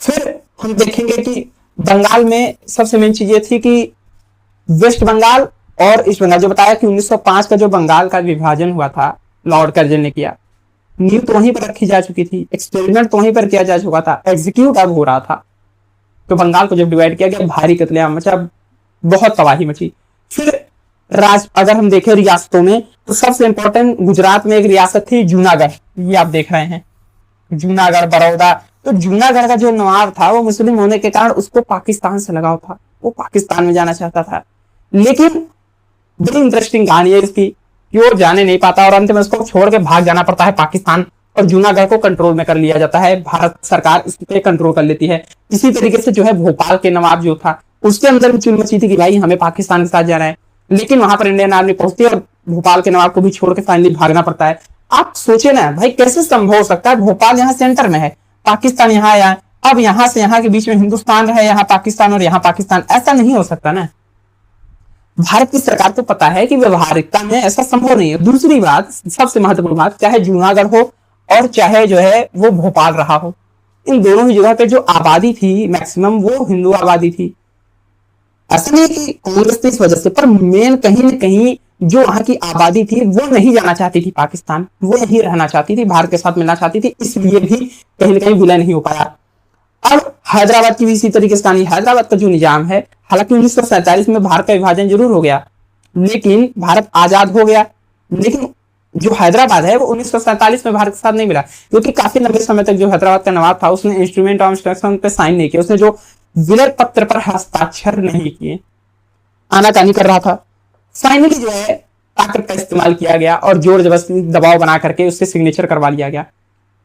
A: फिर हम देखेंगे कि बंगाल में सबसे मेन चीज ये थी कि वेस्ट बंगाल और ईस्ट बंगाल, जो बताया कि 1905 का जो बंगाल का विभाजन हुआ था लॉर्ड कर्जन ने किया, नींव तो वहीं पर रखी जा चुकी थी, एक्सपेरिमेंट तो वहीं पर किया जा चुका था, एग्जीक्यूट अब हो रहा था। तो बंगाल को जब डिवाइड किया गया, भारी कत्लेआम मचा, बहुत तबाही मची। फिर अगर हम देखें रियासतों में तो सबसे इंपॉर्टेंट गुजरात में एक रियासत थी जूनागढ़, ये आप देख रहे हैं जूनागढ़, बड़ौदा। तो जूनागढ़ का जो नवाब था वो मुस्लिम होने के कारण उसको पाकिस्तान से लगाव था, वो पाकिस्तान में जाना चाहता था। लेकिन बड़ी इंटरेस्टिंग कहानी है इसकी कि वो जाने नहीं पाता और अंत में उसको छोड़ के भाग जाना पड़ता है पाकिस्तान, और जूनागढ़ को कंट्रोल में कर लिया जाता है, भारत सरकार इस पे कंट्रोल कर लेती है। इसी तरीके से जो है भोपाल के नवाब जो था उसके अंदर भी चुल मची थी कि भाई हमें पाकिस्तान के साथ जाना है, लेकिन वहां पर इंडियन आर्मी पहुंचती है और भोपाल के नवाब को भी छोड़ के फाइनली भागना पड़ता है। आप सोचे ना भाई कैसे संभव हो सकता है, भोपाल यहाँ सेंटर में है, पाकिस्तान यहाँ आया, अब यहाँ से यहाँ के बीच में हिंदुस्तान है, यहाँ पाकिस्तान और यहाँ पाकिस्तान, ऐसा नहीं हो सकता ना। भारत की सरकार को पता है कि व्यवहारिकता में ऐसा संभव नहीं है। दूसरी बात, सबसे महत्वपूर्ण बात, चाहे जूनागढ़ हो और चाहे जो है वो भोपाल रहा हो, इन दोनों ही जगह पे जो आबादी थी मैक्सिमम वो हिंदू आबादी थी। ऐसा नहीं कि कांग्रेस ने इस वजह से, पर मेन कहीं ना कहीं जो वहां की आबादी थी वो नहीं जाना चाहती थी पाकिस्तान, वो यही रहना चाहती थी, भारत के साथ मिलना चाहती थी, इसलिए भी कहीं ना कहीं विलय नहीं हो पाया। अब हैदराबाद की भी इसी तरीके से कहानी। हैदराबाद का जो निजाम है, हालांकि 1947 में भारत का विभाजन जरूर हो गया, लेकिन भारत आजाद हो गया, लेकिन जो हैदराबाद है वो 1947 में भारत के साथ नहीं मिला, क्योंकि काफी लंबे समय तक जो हैदराबाद का नवाब था उसने इंस्ट्रूमेंट ऑफ इंस्ट्रक्शन पे साइन नहीं किया, उसने जो विलय पत्र पर हस्ताक्षर नहीं किए, आनाकानी कर रहा था। फाइनली जो है ताकत का इस्तेमाल किया गया और जोर जबरदस्ती दबाव बना करके उससे सिग्नेचर करवा लिया गया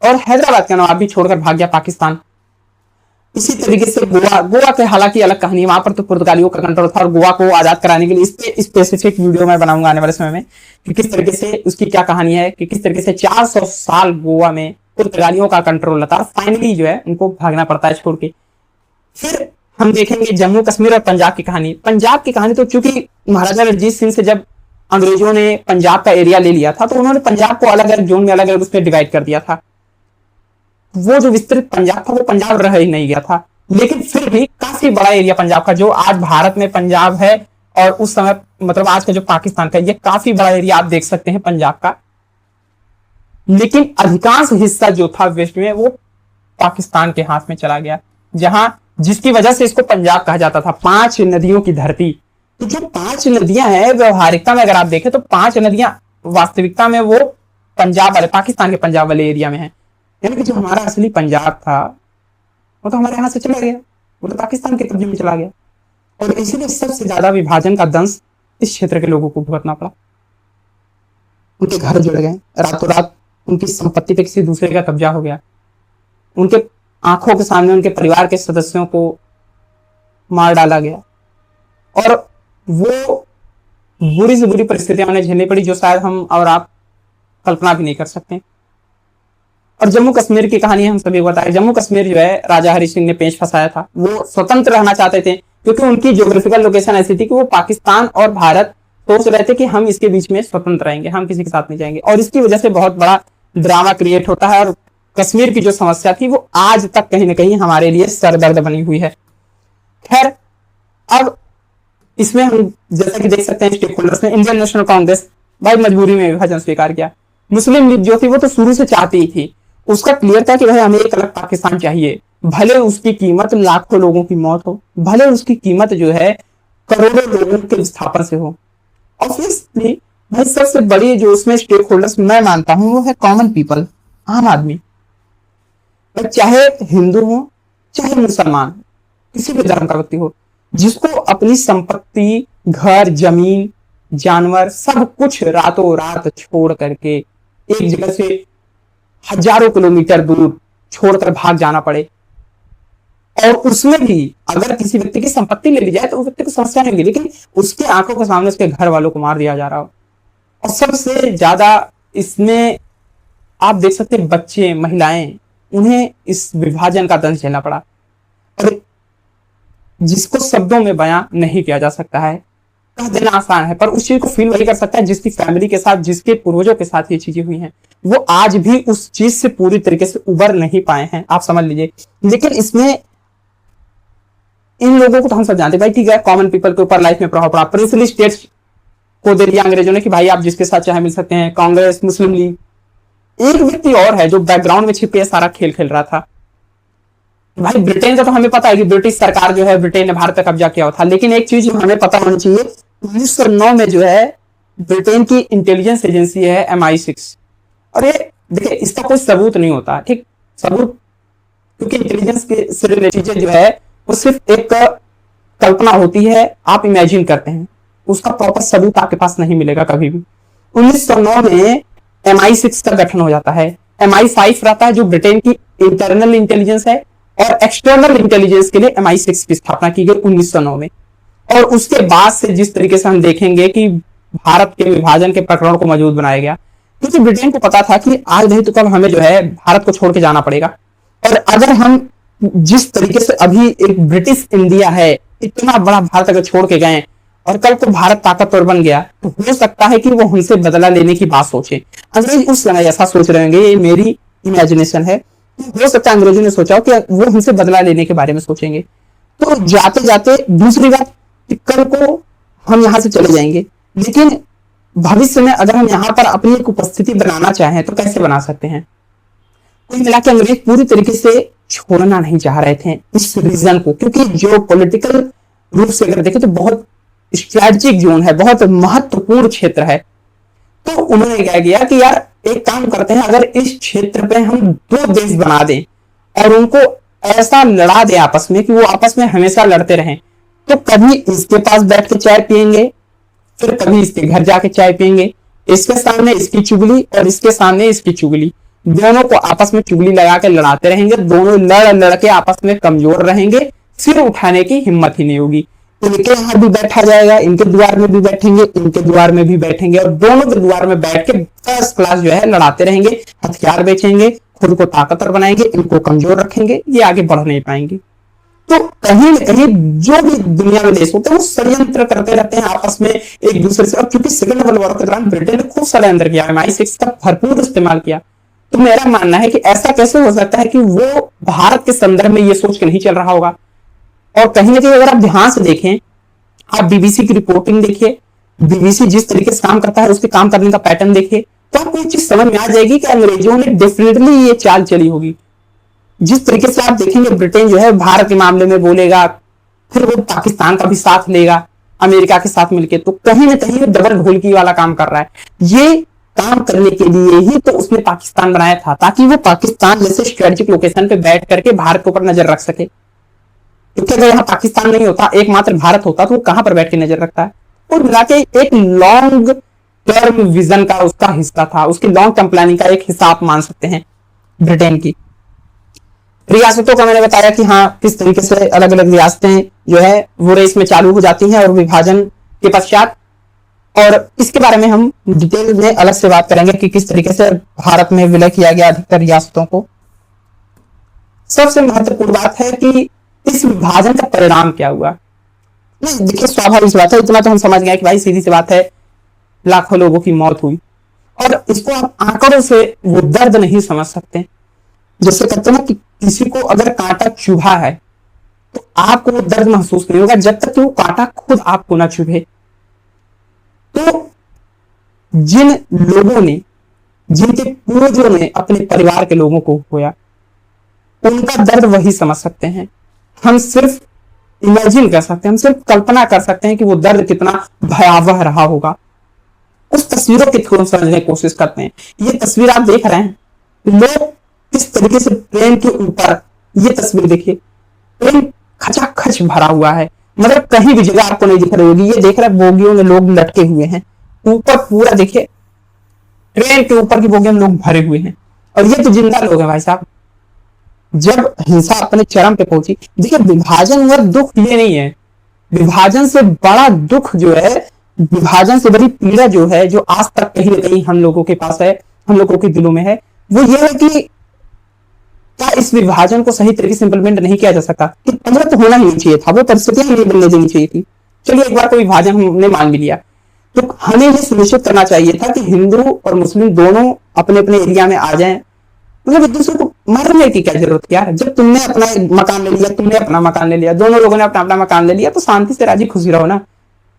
A: और हैदराबाद का नवाब भी छोड़कर भाग गया पाकिस्तान। इसी तरीके से गोवा के हालांकि अलग कहानी है, वहां पर तो पुर्तगालियों का कंट्रोल था और गोवा को आजाद कराने के लिए इस पे स्पेसिफिक वीडियो मैं बनाऊंगा आने वाले समय में कि किस तरीके से उसकी क्या कहानी है, कि किस तरीके से 400 साल गोवा में पुर्तगालियों का कंट्रोल था और फाइनली जो है उनको भागना पड़ता है छोड़ के। फिर हम देखेंगे जम्मू कश्मीर और पंजाब की कहानी। पंजाब की कहानी तो चूंकि महाराजा रणजीत सिंह से जब अंग्रेजों ने पंजाब का एरिया ले लिया था तो उन्होंने पंजाब को अलग अलग जोन में अलग अलग उसमें डिवाइड कर दिया था। वो जो विस्तृत पंजाब था वो पंजाब रह ही नहीं गया था, लेकिन फिर भी काफी बड़ा एरिया पंजाब का जो आज भारत में पंजाब है और उस समय मतलब आज का जो पाकिस्तान का, ये काफी बड़ा एरिया आप देख सकते हैं पंजाब का। लेकिन अधिकांश हिस्सा जो था वेस्ट में वो पाकिस्तान के हाथ में चला गया, जहां जिसकी वजह से इसको पंजाब कहा जाता था, 5 नदियों की धरती। तो जो 5 नदियां हैं व्यवहारिकता में अगर आप देखें तो 5 नदियां वास्तविकता में वो पंजाब वाले, पाकिस्तान के पंजाब वाले एरिया में है। यानी कि जो हमारा असली पंजाब था वो तो हमारे यहां से चला गया, वो तो पाकिस्तान के कब्जे में चला गया और इसीलिए सबसे ज्यादा विभाजन का दंश इस क्षेत्र के लोगों को भुगतना पड़ा। उनके घर जुड़ गए, रातों रात उनकी संपत्ति पे किसी दूसरे का कब्जा हो गया, उनके आंखों के सामने उनके परिवार के सदस्यों को मार डाला गया और वो बुरी से बुरी परिस्थितियां उन्हें झेलनी पड़ी जो शायद हम और आप कल्पना भी नहीं कर सकते। और जम्मू कश्मीर की कहानी हम सभी को बताया। जम्मू कश्मीर जो है राजा हरि सिंह ने पेश फंसाया था, वो स्वतंत्र रहना चाहते थे क्योंकि उनकी ज्योग्राफिकल लोकेशन ऐसी थी कि वो पाकिस्तान और भारत सोच रहे थे कि हम इसके बीच में स्वतंत्र रहेंगे, हम किसी के साथ नहीं जाएंगे और इसकी वजह से बहुत बड़ा ड्रामा क्रिएट होता है और कश्मीर की जो समस्या थी वो आज तक कहीं ना कहीं हमारे लिए सरदर्द बनी हुई है। खैर अब इसमें हम जैसा कि देख सकते हैं स्टेक होल्डर्स ने इंडियन नेशनल कांग्रेस भाई मजबूरी में विभाजन स्वीकार किया। मुस्लिम लीग जो थी वो तो शुरू से चाहती ही थी, उसका क्लियर था कि भाई हमें एक अलग पाकिस्तान चाहिए, भले उसकी कीमत लाखों लोगों की मौत हो, भले उसकी कीमत जो है करोड़ों लोगों के विस्थापन से हो। ऑब्वियसली भाई सबसे बड़ी जो उसमें स्टेक होल्डर्स मैं मानता हूं वो है कॉमन पीपल, आम आदमी, चाहे हिंदू हो चाहे मुसलमान, किसी भी धर्म का व्यक्ति हो, जिसको अपनी संपत्ति, घर, जमीन, जानवर सब कुछ रातों रात छोड़ करके एक जगह से हजारों किलोमीटर दूर छोड़कर भाग जाना पड़े और उसमें भी अगर किसी व्यक्ति की संपत्ति ले ली जाए तो उस व्यक्ति को समस्या नहीं होगी, लेकिन उसके आंखों के सामने उसके घर वालों को मार दिया जा रहा हो। और सबसे ज्यादा इसमें आप देख सकते हैं बच्चे, महिलाएं, उन्हें इस विभाजन का दंश झेलना पड़ा और जिसको शब्दों में बयां नहीं किया जा सकता है। कह देना आसान है पर उस चीज को फील वही कर सकता है जिसकी फैमिली के साथ, जिसके पूर्वजों के साथ ये चीजें हुई हैं, वो आज भी उस चीज से पूरी तरीके से उबर नहीं पाए हैं, आप समझ लीजिए। लेकिन इसमें इन लोगों को तो हम सब जानते भाई, ठीक है, कॉमन पीपल के ऊपर लाइफ में प्रभाव पड़ा, प्रिंसली स्टेट्स को दे दिया अंग्रेजों ने कि भाई आप जिसके साथ चाहे मिल सकते हैं, कांग्रेस, मुस्लिम लीग। एक व्यक्ति और है जो बैकग्राउंड में छिपे सारा खेल खेल रहा था। भाई ब्रिटेन का तो हमें पता है कि ब्रिटिश सरकार जो है, ब्रिटेन ने भारत पर कब्जा किया था, लेकिन एक चीज हमें पता होनी चाहिए, 1909 में जो है ब्रिटेन की इंटेलिजेंस एजेंसी है MI6, और ये देखिए इसका कोई सबूत नहीं होता, ठीक, सबूत क्योंकि इंटेलिजेंस के से रिलेटेड जो है वो सिर्फ एक कल्पना होती है, आप इमेजिन करते हैं, उसका प्रॉपर सबूत आपके पास नहीं मिलेगा कभी भी। 1909 में MI6 का गठन हो जाता है, MI5 रहता है जो ब्रिटेन की इंटरनल इंटेलिजेंस है और एक्सटर्नल इंटेलिजेंस के लिए MI6 की स्थापना की गई 1909 में। और उसके बाद से जिस तरीके से हम देखेंगे कि भारत के विभाजन के प्रकरण को मजबूत बनाया गया, क्योंकि ब्रिटेन को पता था कि आज नहीं तो कब हमें जो है भारत को छोड़ के जाना पड़ेगा, और अगर हम जिस तरीके से अभी एक ब्रिटिश इंडिया है, इतना बड़ा भारत अगर छोड़ के गए और कल को भारत ताकतवर बन गया तो हो सकता है कि वो हमसे बदला लेने की बात सोचे। अंग्रेज उस समय ऐसा सोच रहे होंगे, ये मेरी इमेजिनेशन है, हो सकता है अंग्रेजों ने सोचा हो कि वो हमसे बदला लेने के बारे में सोचेंगे। तो जाते जाते दूसरी बात, कल को हम यहां से चले जाएंगे, लेकिन भविष्य में अगर हम यहाँ पर अपनी एक उपस्थिति बनाना चाहें तो कैसे बना सकते हैं। कुल मिला के अंग्रेज पूरी तरीके से छोड़ना नहीं चाह रहे थे इस रीजन को, क्योंकि जो पॉलिटिकल रूप से अगर देखें तो बहुत स्ट्रैटेजिक जोन है, बहुत महत्वपूर्ण क्षेत्र है। तो उन्होंने क्या किया कि यार एक काम करते हैं, अगर इस क्षेत्र पे हम 2 देश बना दें और उनको ऐसा लड़ा दें आपस में कि वो आपस में हमेशा लड़ते रहें, तो कभी इसके पास बैठ के चाय पियेंगे, फिर कभी इसके घर जाके चाय पियेंगे, इसके सामने इसकी चुगली और इसके सामने इसकी चुगली, दोनों को आपस में चुगली लगा के लड़ाते रहेंगे, दोनों लड़ लड़ के आपस में कमजोर रहेंगे, फिर उठाने की हिम्मत ही नहीं होगी। इनके यहाँ भी बैठा जाएगा, इनके द्वार में भी बैठेंगे, इनके द्वार में भी बैठेंगे और दोनों के द्वार में बैठ के फर्स्ट क्लास जो है लड़ाते रहेंगे, हथियार बेचेंगे, खुद को ताकतवर बनाएंगे, इनको कमजोर रखेंगे, ये आगे बढ़ नहीं पाएंगे। तो कहीं न कहीं जो भी दुनिया में देश होते हैं वो षड्यंत्र करते रहते हैं आपस में एक दूसरे से। और क्योंकि सेकंड वर्ल्ड वॉर के दौरान ब्रिटेन ने खूब षड्यंत्र किया, MI6 का भरपूर इस्तेमाल किया, तो मेरा मानना है कि ऐसा कैसे हो सकता है कि वो भारत के संदर्भ में ये सोच के नहीं चल रहा होगा। और कहीं ना कहीं अगर आप ध्यान से देखें, आप बीबीसी की रिपोर्टिंग देखिए, बीबीसी जिस तरीके से काम करता है उसके काम करने का पैटर्न देखिए, तो आपको ये चीज समझ में आ जाएगी कि अंग्रेजों ने डेफिनेटली ये चाल चली होगी। जिस तरीके से आप देखेंगे ब्रिटेन जो है भारत के मामले में बोलेगा, फिर वो पाकिस्तान का भी साथ लेगा अमेरिका के साथ मिलकर, तो कहीं ना कहीं डबल ढोलकी वाला काम कर रहा है। ये काम करने के लिए ही तो उसने पाकिस्तान बनाया था, ताकि वो पाकिस्तान जैसे स्ट्रेटेजिक लोकेशन पे बैठ करके भारत के ऊपर नजर रख सके। क्योंकि अगर यहाँ पाकिस्तान नहीं होता, एकमात्र भारत होता, तो वो कहां पर बैठ के नजर रखता है। और मिला के एक लॉन्ग टर्म विजन का उसका हिस्सा था, उसकी लॉन्ग टर्म प्लानिंग का एक हिस्सा आप मान सकते हैं ब्रिटेन की। रियासतों का मैंने बताया कि हाँ किस तरीके से अलग अलग रियासतें जो है वो रेस में चालू हो जाती हैं और विभाजन के पश्चात, और इसके बारे में हम डिटेल में अलग से बात करेंगे कि किस तरीके से भारत में विलय किया गया अधिकतर रियासतों को। सबसे महत्वपूर्ण बात है कि इस विभाजन का परिणाम क्या हुआ। नहीं देखिए, स्वाभाविक बात है, इतना तो हम समझ गए कि भाई सीधी सी बात है, लाखों लोगों की मौत हुई, और इसको आप आंकड़ों से वो दर्द नहीं समझ सकते। जैसे कहते हैं ना कि किसी को अगर कांटा चुभा है तो आपको वो दर्द महसूस नहीं होगा जब तक कि वो कांटा खुद आपको ना चुभे। तो जिन लोगों ने, जिनके पूर्वजों ने अपने परिवार के लोगों को खोया, उनका दर्द वही समझ सकते हैं। हम सिर्फ इमेजिन कर सकते हैं, हम सिर्फ कल्पना कर सकते हैं कि वो दर्द कितना भयावह रहा होगा। उस तस्वीरों के थ्रू समझने की कोशिश करते हैं। ये तस्वीर आप देख रहे हैं, लोग किस तरीके से ट्रेन के ऊपर, ये तस्वीर देखिए, ट्रेन खचाखच भरा हुआ है, मतलब कहीं भी जगह आपको नहीं दिख रही होगी। ये देख रहे बोगियों में लोग लटके हुए हैं, ऊपर पूरा देखिए ट्रेन के ऊपर की बोगियों में लोग भरे हुए हैं, और ये तो जिंदा लोग हैं भाई साहब। जब हिंसा अपने चरम पे पहुंची, देखिए विभाजन हुआ, दुख ये नहीं है, विभाजन से बड़ा दुख जो है, विभाजन से बड़ी पीड़ा जो है, जो आज तक कहीं ना कहीं हम लोगों के पास है, हम लोगों के दिलों में है, वो ये है कि क्या इस विभाजन को सही तरीके से इंप्लीमेंट नहीं किया जा सकता, कि पहले तो होना ही नहीं चाहिए था, वो परिस्थितियां नहीं बनने देनी चाहिए थी। चलिए एक बार कोई विभाजन हमने मान भी लिया, तो हमें ये सुनिश्चित करना चाहिए था कि हिंदू और मुस्लिम दोनों अपने अपने एरिया में आ जाएं। मतलब एक दूसरे को मारने की क्या जरूरत क्या है? जब तुमने अपना मकान ले लिया, तुमने अपना मकान ले लिया, दोनों लोगों ने अपना अपना मकान ले लिया, तो शांति से राजी खुशी रहो ना,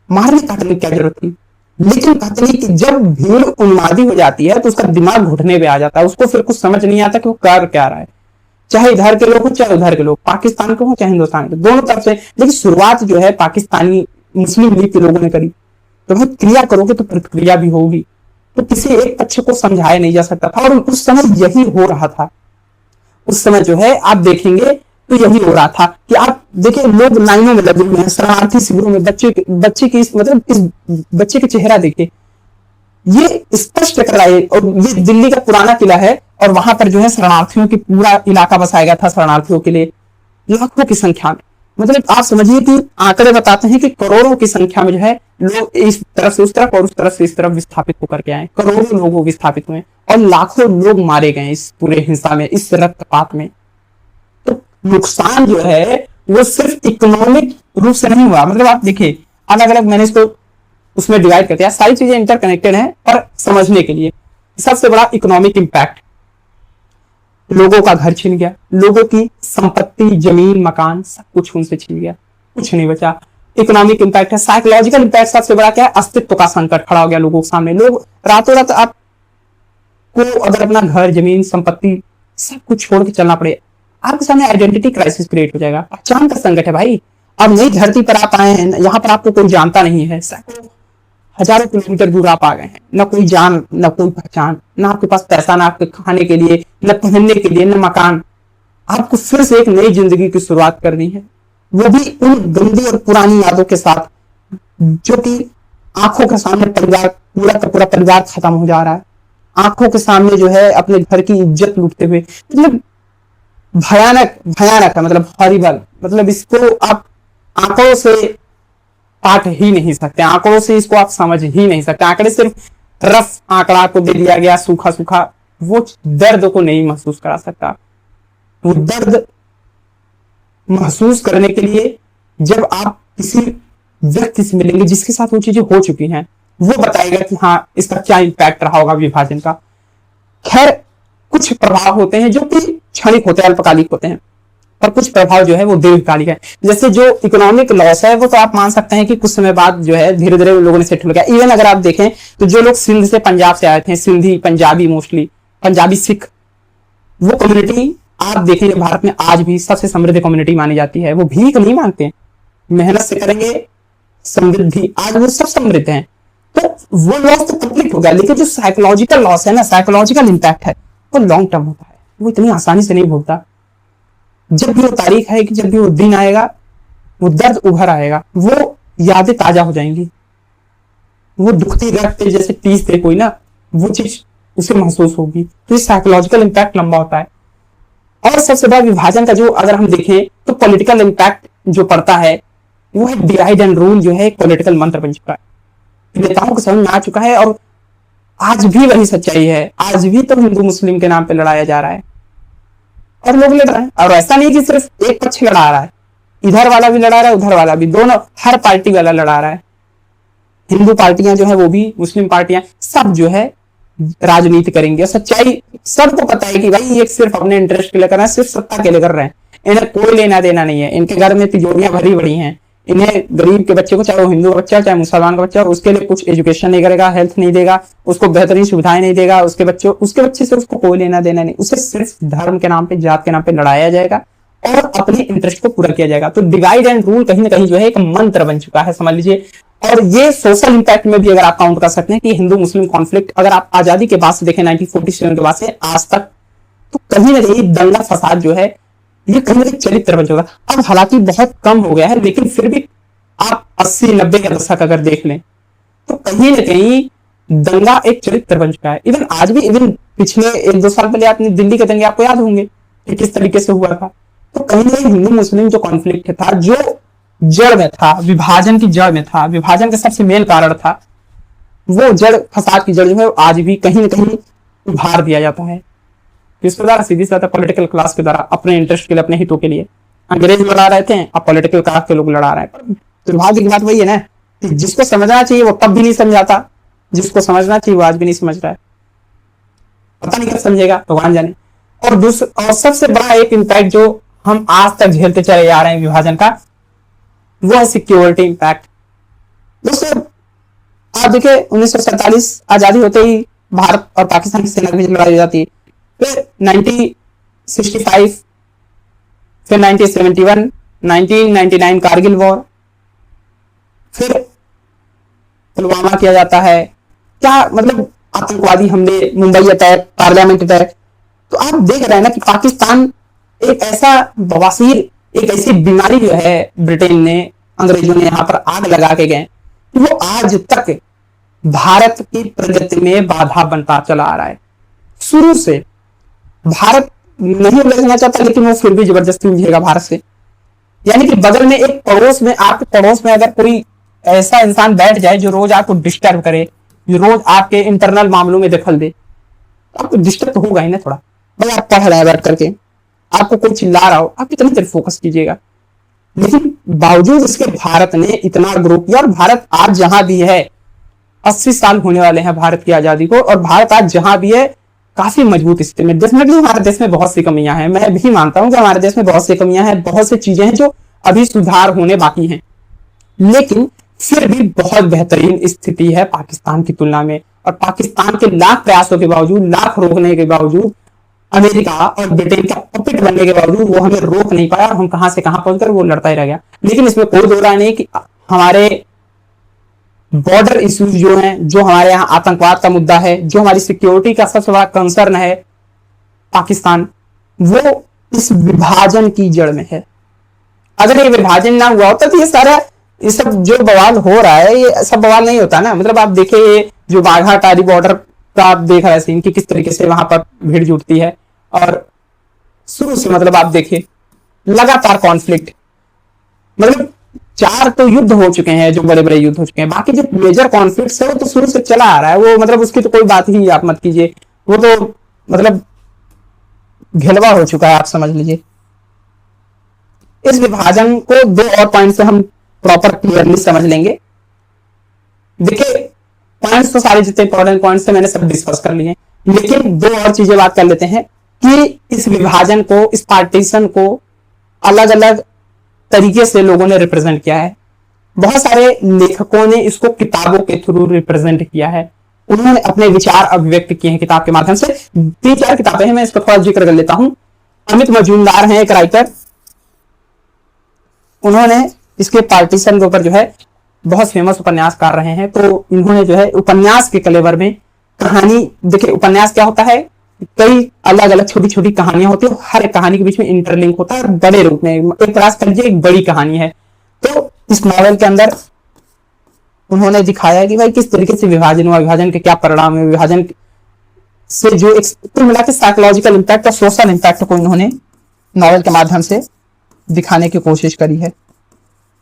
A: मारने काटने की क्या जरूरत थी। लेकिन कहते नहीं कि जब भीड़ उन्मादी हो जाती है तो उसका दिमाग घुटने पे आ जाता है, उसको फिर कुछ समझ नहीं आता कि वो कर क्या रहा है। चाहे इधर के लोग हो चाहे उधर के लोग, पाकिस्तान के हो चाहे हिंदुस्तान के, दोनों तरफ से। लेकिन शुरुआत जो है पाकिस्तानी मुस्लिम लीग के लोगों ने करी, तो भाई क्रिया करोगे तो प्रतिक्रिया भी होगी। तो किसी एक पक्ष को समझाया नहीं जा सकता था, और उस समय यही हो रहा था। उस समय जो है आप देखेंगे तो यही हो रहा था कि आप देखिए लोग लाइनों में लगे हुए हैं, शरणार्थी शिविरों में, बच्चे की मतलब इस बच्चे के चेहरा देखिए, ये स्पष्ट कर रहा है। और ये दिल्ली का पुराना किला है, और वहां पर जो है शरणार्थियों की पूरा इलाका बसाया गया था, शरणार्थियों के लिए लाखों की संख्या में। मतलब आप समझिए कि आंकड़े बताते हैं कि करोड़ों की संख्या में जो है लोग इस तरफ से उस तरफ और उस तरफ से इस तरफ विस्थापित होकर के आए, करोड़ों लोग विस्थापित हुए और लाखों लोग मारे गए इस पूरे हिंसा में, इस रक्तपात में। तो नुकसान जो है वो सिर्फ इकोनॉमिक रूप से नहीं हुआ। मतलब आप देखिए अलग अलग, मैंने इसको उसमें डिवाइड करते हैं, सारी चीजें इंटरकनेक्टेड हैं, पर समझने के लिए सबसे बड़ा इकोनॉमिक इंपैक्ट, लोगों का घर छिन गया, लोगों की संपत्ति, जमीन, मकान सब कुछ उनसे छिन गया, कुछ नहीं बचा। इकोनॉमिक इंपैक्ट है। साइकोलॉजिकल इंपैक्ट सबसे बड़ा क्या है? अस्तित्व का संकट खड़ा हो गया लोगों के सामने। लोग रातों रात आपको अगर अपना घर, जमीन, संपत्ति सब कुछ छोड़ के चलना पड़े, आपके सामने आइडेंटिटी क्राइसिस क्रिएट हो जाएगा। पहचान का संकट है भाई। अब नई धरती पर आप आए हैं, यहाँ पर आपको कोई जानता नहीं है, सैकड़ों हजारों किलोमीटर दूर आप आ गए हैं, न कोई जान, न कोई पहचान, न आपके पास पैसा, न आपके खाने के लिए, न पहनने के लिए, न मकान। आपको फिर से एक नई जिंदगी की शुरुआत करनी है, वो भी उन गंदी और पुरानी यादों के साथ जो कि आंखों के सामने परिवार, पूरा का पूरा परिवार खत्म हो जा रहा है, आंखों के सामने जो है अपने घर की इज्जत लूटते हुए, मतलब भयानक भयानक है, मतलब हॉरिबल, मतलब इसको आप आंखों से काट ही नहीं सकते, आंकड़ों से इसको आप समझ ही नहीं सकते। आंकड़े सिर्फ रफ आंकड़ा को दे दिया गया, सूखा सूखा, वो दर्द को नहीं महसूस करा सकता। वो दर्द महसूस करने के लिए जब आप किसी व्यक्ति से मिलेंगे जिसके साथ वो चीजें हो चुकी हैं, वो बताएगा कि हाँ इसका क्या इम्पैक्ट रहा होगा विभाजन का। खैर, कुछ प्रभाव होते हैं जो कि क्षणिक होते हैं, अल्पकालिक होते हैं, और कुछ प्रभाव जो है वो दीर्घकालिक है। जैसे जो इकोनॉमिक लॉस है वो तो आप मान सकते हैं कि कुछ समय बाद जो है धीरे धीरे लोगों ने सेटल हो गया। इवन अगर आप देखें तो जो लोग सिंध से पंजाब से आए थे, सिंधी, पंजाबी, मोस्टली पंजाबी सिख, वो कम्युनिटी आप देखेंगे भारत में आज भी सबसे समृद्ध कम्युनिटी मानी जाती है। वो भीख नहीं मांगते, मेहनत से करेंगे समृद्धि, आज वो सब समृद्ध हैं। तो वो लॉस तो कंप्लीट हो गया, लेकिन जो साइकोलॉजिकल लॉस है ना, साइकोलॉजिकल इंपैक्ट है, वो लॉन्ग टर्म होता है, वो इतनी आसानी से नहीं भूलता। जब भी वो तारीख आएगी, जब भी वो दिन आएगा, वो दर्द उभर आएगा, वो यादें ताजा हो जाएंगी, वो दुखती रखते जैसे टीस थे कोई ना, वो चीज उसे महसूस होगी। तो ये साइकोलॉजिकल इंपैक्ट लंबा होता है। और सबसे बड़ा विभाजन का जो अगर हम देखें तो पॉलिटिकल इंपैक्ट जो पड़ता है वो है डिवाइड एंड रूल, जो है एक पॉलिटिकल मंत्र बन चुका है, नेताओं को समझ में आ चुका है, और आज भी वही सच्चाई है। आज भी तो हिंदू मुस्लिम के नाम पे लड़ाया जा रहा है और लोग लड़ रहे हैं। और ऐसा नहीं कि सिर्फ एक पक्ष लड़ा रहा है, इधर वाला भी लड़ा रहा है, उधर वाला भी, दोनों, हर पार्टी वाला लड़ा रहा है। हिंदू पार्टियां जो है वो भी, मुस्लिम पार्टियां, सब जो है राजनीति करेंगे। सच्चाई सबको पता है कि भाई ये सिर्फ अपने इंटरेस्ट के लिए कर रहे हैं, सिर्फ सत्ता के लिए कर रहे हैं, इन्हें कोई लेना देना नहीं है। इनके घर में तिजोरियां भरी पड़ी हैं, इन्हें गरीब के बच्चे को, चाहे वो हिंदू का बच्चा चाहे मुसलमान का बच्चा, उसके लिए कुछ एजुकेशन नहीं करेगा, हेल्थ नहीं देगा, उसको बेहतरीन सुविधाएं नहीं देगा, उसके बच्चे से उसको कोई लेना देना नहीं। उसे सिर्फ धर्म के नाम पे, जात के नाम पे लड़ाया जाएगा और अपने इंटरेस्ट को पूरा किया जाएगा। तो डिवाइड एंड रूल कहीं ना कहीं जो है एक मंत्र बन चुका है, समझ लीजिए। और ये सोशल इंपैक्ट में भी अगर आप काउंट कर सकते हैं कि हिंदू मुस्लिम कॉन्फ्लिक्ट अगर आप आजादी के बाद से देखें, 1947 के बाद से आज तक, तो कहीं ना कहीं दंगा फसाद जो है ये कहीं ना कहीं चरित्र बन चुका। अब हालांकि बहुत कम हो गया है, लेकिन फिर भी आप 80-90 के दशक अगर देख लें तो कहीं ना कहीं दंगा एक चरित्र बन चुका है। इवन आज भी, इवन पिछले 1-2 साल पहले आपने दिल्ली के दंगे आपको याद होंगे कि किस तरीके से हुआ था। तो कहीं ना कहीं हिंदू मुस्लिम जो कॉन्फ्लिक्ट था, जो जड़ में था, विभाजन की जड़ में था, विभाजन का सबसे मेन कारण था, वो जड़, फसाद की जड़ जो है आज भी कहीं ना कहीं उभार दिया जाता है। इसके द्वारा सीधी सी पॉलिटिकल क्लास के द्वारा, अपने इंटरेस्ट के लिए, अपने हितों के लिए अंग्रेज लड़ा रहे थे, अब पॉलिटिकल क्लास के लोग लड़ा रहे हैं। दुर्भाग्य की बात वही है ना कि जिसको समझना चाहिए वो तब भी नहीं समझाता, जिसको समझना चाहिए वो आज भी नहीं समझ रहा है। पता नहीं कब समझेगा, भगवान जाने। और सबसे बड़ा एक इम्पैक्ट जो हम आज तक झेलते चले जा रहे हैं विभाजन का, वो है सिक्योरिटी इम्पैक्ट। दोस्तों आप देखिए, 1947 आजादी होते ही भारत और पाकिस्तान की सेना के बीच लड़ाई हो जाती है, फिर 1965, फिर 1971, 1999 कारगिल वॉर, फिर पुलवामा किया जाता है, क्या मतलब आतंकवादी हमले, मुंबई अटैक, पार्लियामेंट अटैक। तो आप देख रहे हैं ना कि पाकिस्तान एक ऐसा बवासीर, एक ऐसी बीमारी जो है ब्रिटेन ने, अंग्रेजों ने यहाँ पर आग लगा के गए, वो आज तक भारत की प्रगति में बाधा बनता चला आ रहा है। शुरू से भारत नहीं उलझना चाहता, लेकिन वो फिर भी जबरदस्ती उलझेगा भारत से। यानी कि बगल में एक पड़ोस में, आपके पड़ोस में अगर कोई ऐसा इंसान बैठ जाए जो रोज आपको डिस्टर्ब करे, जो रोज आपके इंटरनल मामलों में दखल दे, आपको डिस्टर्ब तो होगा ही ना थोड़ा। भाई आप पढ़ रहे हैं बैठ करके, आपको कोई चिल्ला रहा हो, आप कितनी देर फोकस कीजिएगा। लेकिन बावजूद इसके भारत ने इतना ग्रो किया, और भारत आज जहां भी है, 80 साल होने वाले हैं भारत की आजादी को, और भारत आज जहां भी है काफी मजबूत स्थिति में। डेफिनेटली हमारे देश में बहुत सी कमियां हैं, मैं भी मानता हूं कि हमारे देश में बहुत सी कमियां हैं, बहुत सी चीजें हैं जो अभी सुधार होने बाकी हैं, लेकिन फिर भी बहुत बेहतरीन स्थिति है पाकिस्तान की तुलना में। और पाकिस्तान के लाख प्रयासों के बावजूद, लाख रोकने के बावजूद, अमेरिका और ब्रिटेन का पपेट बनने के बावजूद वो हमें रोक नहीं पाया, और हम कहां से कहां पहुंचकर वो लड़ता ही रह गया। लेकिन इसमें कोई दो राय नहीं कि हमारे बॉर्डर इश्यूज जो हैं, जो हमारे यहाँ आतंकवाद का मुद्दा है, जो हमारी सिक्योरिटी का सबसे बड़ा कंसर्न है पाकिस्तान, वो इस विभाजन की जड़ में है। अगर ये विभाजन ना हुआ होता तो ये सारा ये सब जो बवाल हो रहा है ये सब बवाल नहीं होता ना। मतलब आप देखिए ये जो बाघा टारी बॉर्डर का आप देख रहे हैं कि किस तरीके से वहां पर भीड़ जुटती है, और शुरू से मतलब आप देखिए लगातार कॉन्फ्लिक्ट, मतलब 4 तो युद्ध हो चुके हैं, जो बड़े बड़े युद्ध हो चुके हैं। बाकी जो मेजर कॉन्फ्लिक्ट है वो तो शुरू से चला आ रहा है, वो मतलब उसकी तो कोई बात ही आप मत कीजिए, वो तो मतलब घेलवा हो चुका है, आप समझ लीजिए। इस विभाजन को 2 और पॉइंट से हम प्रॉपर क्लियरली समझ लेंगे। देखिए पॉइंट्स तो सारे जितने इंपॉर्टेंट पॉइंट्स थे मैंने सब डिस्कस कर लिए, लेकिन 2 और चीजें बात कर लेते हैं कि इस विभाजन को, इस पार्टीशन को अलग अलग तरीके से लोगों ने रिप्रेजेंट किया है। बहुत सारे लेखकों ने इसको किताबों के थ्रू रिप्रेजेंट किया है, उन्होंने अपने विचार अभिव्यक्त किए हैं किताब के माध्यम से। 3-4 किताबें हैं, मैं इसका थोड़ा जिक्र कर लेता हूं। अमित मजूमदार हैं एक राइटर, उन्होंने इसके पार्टीशन के ऊपर जो है बहुत फेमस उपन्यास कर रहे हैं, तो इन्होंने जो है उपन्यास के कलेवर में कहानी, देखिए उपन्यास क्या होता है, कई अलग अलग छोटी छोटी कहानियां होती है, हर एक कहानी के बीच में इंटरलिंक होता है, बड़े रूप में एक प्रयास कर लीजिए एक बड़ी कहानी है। तो इस नॉवेल के अंदर उन्होंने दिखाया कि भाई किस तरीके से विभाजन हुआ, विभाजन के क्या परिणाम है, विभाजन से जो एक कुल मिला के साइकोलॉजिकल इंपैक्ट और सोशल इंपैक्ट को इन्होंने नॉवेल के माध्यम से दिखाने की कोशिश करी है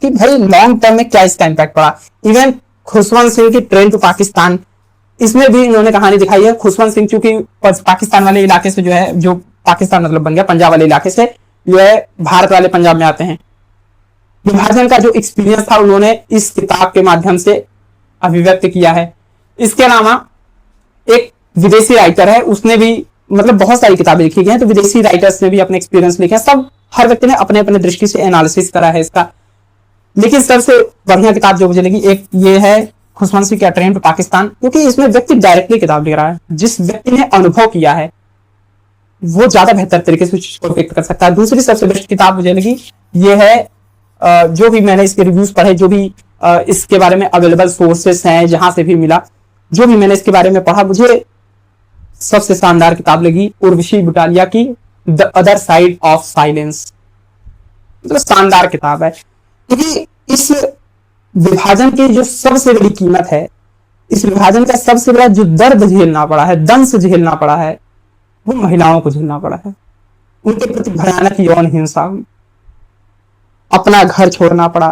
A: कि भाई लॉन्ग टर्म में क्या इसका इंपैक्ट पड़ा। इवन खुशवंत सिंह की ट्रेन टू पाकिस्तान, इसमें भी इन्होंने कहानी दिखाई है। खुशवंत सिंह चूंकि पाकिस्तान वाले इलाके से जो है, जो पाकिस्तान मतलब बन गया पंजाब वाले इलाके से, जो है भारत वाले पंजाब में आते हैं। विभाजन का जो एक्सपीरियंस था उन्होंने इस किताब के माध्यम से अभिव्यक्त किया है। इसके अलावा एक विदेशी राइटर है, उसने भी मतलब बहुत सारी किताबें लिखी गई हैं, तो विदेशी राइटर्स ने भी अपने एक्सपीरियंस लिखे हैं। सब हर व्यक्ति ने अपने अपने दृष्टि से एनालिसिस करा है इसका, लेकिन सबसे बढ़िया किताब जो मुझे लगी एक ये है खुशवंत सिंह का ट्रेन टू पाकिस्तान, क्योंकि इसमें व्यक्ति डायरेक्टली किताब लिख रहा है, जिस व्यक्ति ने अनुभव किया है वो ज्यादा बेहतर तरीके से चीज को व्यक्त कर सकता है। दूसरी सबसे बेस्ट किताब मुझे लगी ये है, जो भी मैंने इसके रिव्यूज पढ़े, जो भी इसके बारे में अवेलेबल सोर्सेस हैं, जहां से भी मिला, जो भी मैंने इसके बारे में पढ़ा, मुझे सबसे शानदार किताब लगी उर्वशी बुटालिया की the other side of silence. मतलब शानदार किताब है, क्योंकि इस विभाजन की जो सबसे बड़ी कीमत है, इस विभाजन का सबसे बड़ा जो दर्द झेलना पड़ा है, दंश झेलना पड़ा है, वो महिलाओं को झेलना पड़ा है। उनके प्रति भयानक यौन हिंसा हुई, अपना घर छोड़ना पड़ा,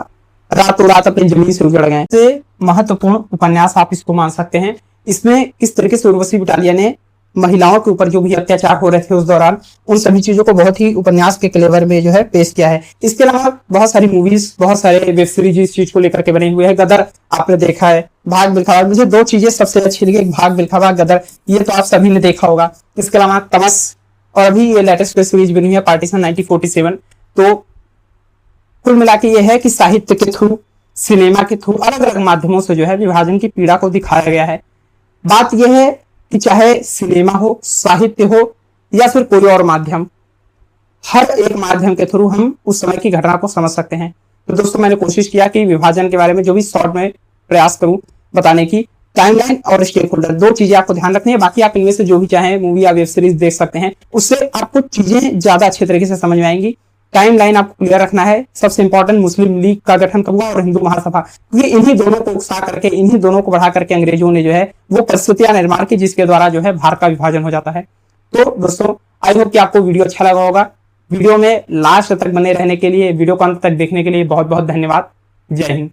A: रातों रात अपनी जमीन से उजड़ गए। से महत्वपूर्ण उपन्यास आप इसको मान सकते हैं। इसमें किस तरीके से उर्वशी बुटालिया ने महिलाओं के ऊपर जो भी अत्याचार हो रहे थे उस दौरान, उन सभी चीजों को बहुत ही उपन्यास के क्लेवर में जो है पेश किया है। इसके अलावा बहुत सारी मूवीज, बहुत सारे वेब सीरीज इस चीज को लेकर के बने हुए हैं। गदर आपने देखा है, भाग मिल्खा भाग, मुझे 2 चीजें सबसे अच्छी लगी, एक भाग मिल्खा भाग, गदर, ये तो आप सभी ने देखा होगा। इसके अलावा तमस, और अभी ये लेटेस्ट वेब सीरीज बनी है पार्टीशन 1947। तो कुल मिला के ये है कि साहित्य के थ्रू, सिनेमा के थ्रू, अलग अलग माध्यमों से जो है विभाजन की पीड़ा को दिखाया गया है। बात यह है कि चाहे सिनेमा हो, साहित्य हो या फिर कोई और माध्यम, हर एक माध्यम के थ्रू हम उस समय की घटना को समझ सकते हैं। तो दोस्तों मैंने कोशिश किया कि विभाजन के बारे में जो भी शॉर्ट में प्रयास करूं बताने की। टाइमलाइन और स्टेक होल्डर 2 चीजें आपको ध्यान रखनी है, बाकी आप इनमें से जो भी चाहें मूवी या वेब सीरीज देख सकते हैं, उससे आपको चीजें ज्यादा अच्छे तरीके से समझ में आएंगी। टाइमलाइन आपको क्लियर रखना है। सबसे इंपॉर्टेंट, मुस्लिम लीग का गठन कब हुआ और हिंदू महासभा, ये इन्हीं दोनों को उकसा करके, इन्हीं दोनों को बढ़ा करके अंग्रेजों ने जो है वो परिस्थितियां निर्माण की जिसके द्वारा जो है भारत का विभाजन हो जाता है। तो दोस्तों आई होप कि आपको वीडियो अच्छा लगा होगा। वीडियो में लास्ट तक बने रहने के लिए, वीडियो को अंत तक देखने के लिए बहुत बहुत धन्यवाद। जय हिंद।